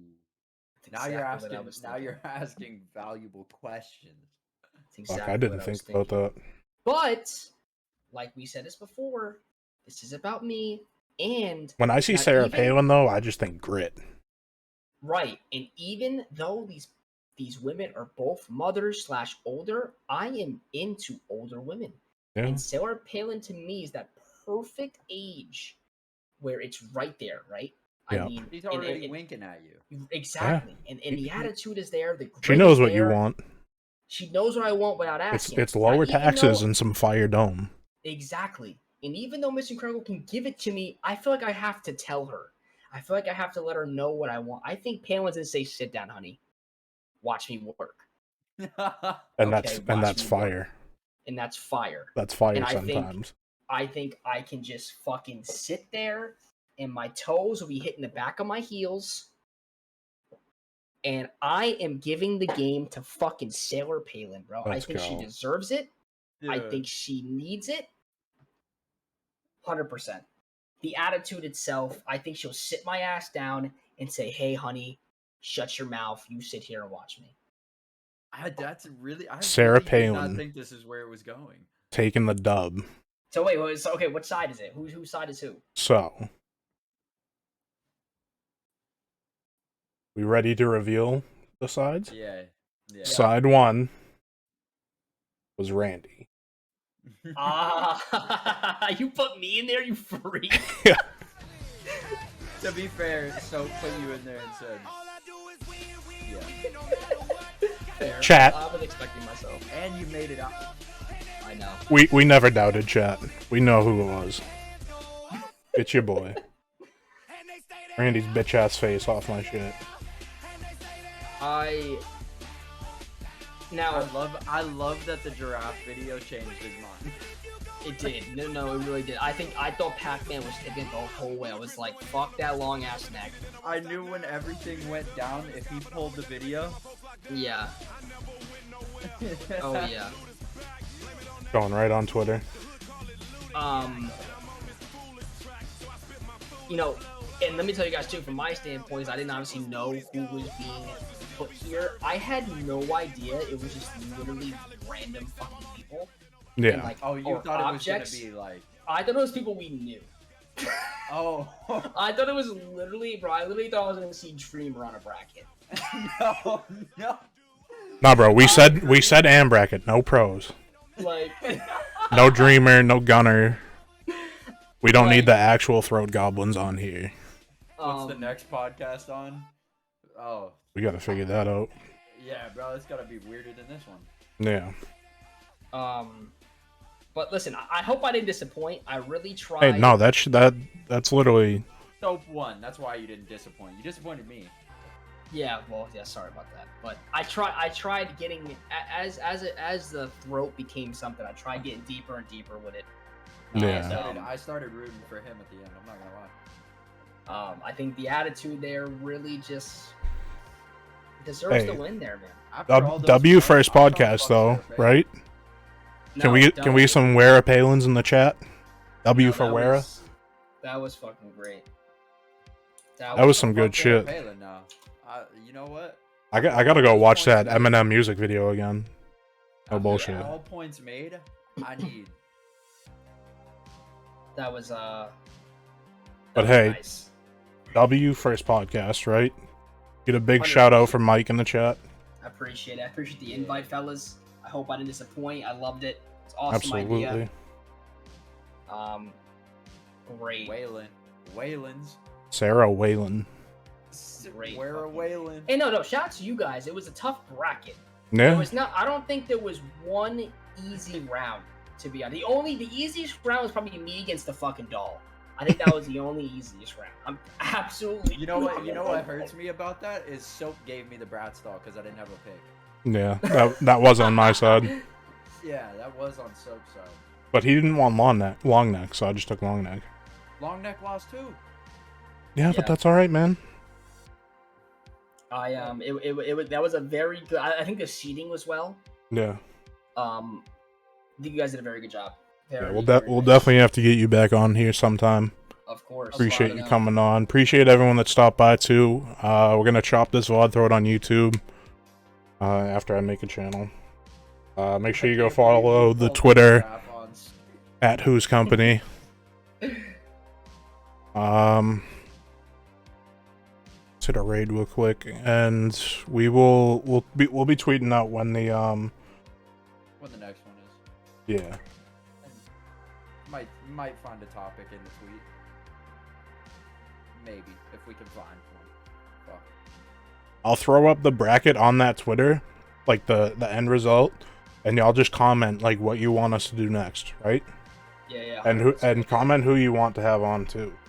Now You're asking valuable questions. That's exactly Fuck, I didn't think about that. But like we said this before, this is about me. And when I see Sarah Palin, though, I just think grit. Right, and even though these women are both mothers / older, I am into older women. Yeah. And Sarah Palin to me is that perfect age where it's right there, right? Yeah. I mean, he's already winking at you. Exactly, yeah. and the attitude is there. She knows what you want. She knows what I want without asking. It's lower taxes and some fire dome. Exactly. And even though Miss Incredible can give it to me, I feel like I have to tell her. I feel like I have to let her know what I want. I think Palin's gonna say, "Sit down, honey. Watch me work." And that's fire. And that's fire. That's fire and sometimes. I think I can just fucking sit there and my toes will be hitting the back of my heels. And I am giving the game to fucking Sarah Palin, bro. I think she deserves it. Yeah. I think she needs it. 100%. the attitude itself, I think she'll sit my ass down and say, "Hey, honey, shut your mouth. You sit here and watch me." That's really. I Sarah really did not Palin. think this is where it was going. Taking the dub. So wait, so okay, what side is it? Whose side is who? So, we ready to reveal the sides? Yeah. Side 1 was Randy. You put me in there, you freak. Yeah. To be fair, so put you in there and said, Fair. Chat. I was expecting myself. and you made it out. I know. We never doubted chat. We know who it was. It's your boy. Randy's bitch ass face off my shit. I love that the giraffe video changed his mind. It did. No, it really did. I thought Pac-Man was taking the whole way. I was like, fuck that long ass neck. I knew when everything went down, if he pulled the video. Yeah. Oh yeah. Going right on Twitter. You know, and let me tell you guys too, from my standpoint, is I didn't obviously know who was being put here. I had no idea it was just literally random fucking people. Yeah. And, like, Oh, you or thought objects. it was gonna be like. I thought it was people we knew. Oh. I thought it was literally, bro. I literally thought I was gonna see Dreamer on a bracket. No. Nah, bro. We said AM bracket. No pros. Like. No Dreamer. No Gunner. We don't need the actual throat goblins on here. What's the next podcast on? Oh. We gotta figure that out. Yeah, bro. It's gotta be weirder than this one. Yeah. But listen, I hope I didn't disappoint. I really tried. Hey, no, that's literally. Soap won. That's why you didn't disappoint. You disappointed me. Yeah, well, yeah, sorry about that. But I tried getting as the throat became something. I tried getting deeper and deeper with it. Yeah. And, I started rooting for him at the end. I'm not gonna lie. I think the attitude there really just deserves to win there, man. W first podcast though, right? Can we get some Wera Palins in the chat? W for Wera. That was fucking great. That was some good shit. Palin now. You know what? I gotta go watch that Eminem music video again. No bullshit. All points made. I need. That was But hey, nice. W first podcast, right? Get a big 100%. shout out from Mike in the chat. I appreciate it. I appreciate the invite, fellas. I hope I didn't disappoint. I loved it. It's an awesome Absolutely. idea. Great. Wayland's. Sarah Whalen. Great. Where a Wayland? Hey, no. Shout out to you guys. It was a tough bracket. It Yeah. was not. I don't think there was one easy round. To be honest, the easiest round was probably me against the fucking doll. I think that was the only easiest round. I'm absolutely. You know what hurts me about that is Soap gave me the Bratz doll because I didn't have a pick. Yeah. That was on my side. Yeah, that was on Soap's side. But he didn't want long neck, so I just took long neck. Long neck lost too. Yeah, but that's all right, man. That was a very good. I think the seating was well. Yeah. I think you guys did a very good job. Yeah, we'll definitely have to get you back on here sometime. Of course. Appreciate you coming on. Appreciate everyone that stopped by too. We're gonna chop this VOD, throw it on YouTube. After I make a channel. Make sure you go follow the Twitter at Who's Company. Let's hit a raid real quick, and we'll be tweeting out when the When the next one is. Yeah. You might find a topic in the tweet. Maybe if we can find one. Fuck. I'll throw up the bracket on that Twitter, like the end result, and y'all just comment like what you want us to do next, right? Yeah. And comment who you want to have on too.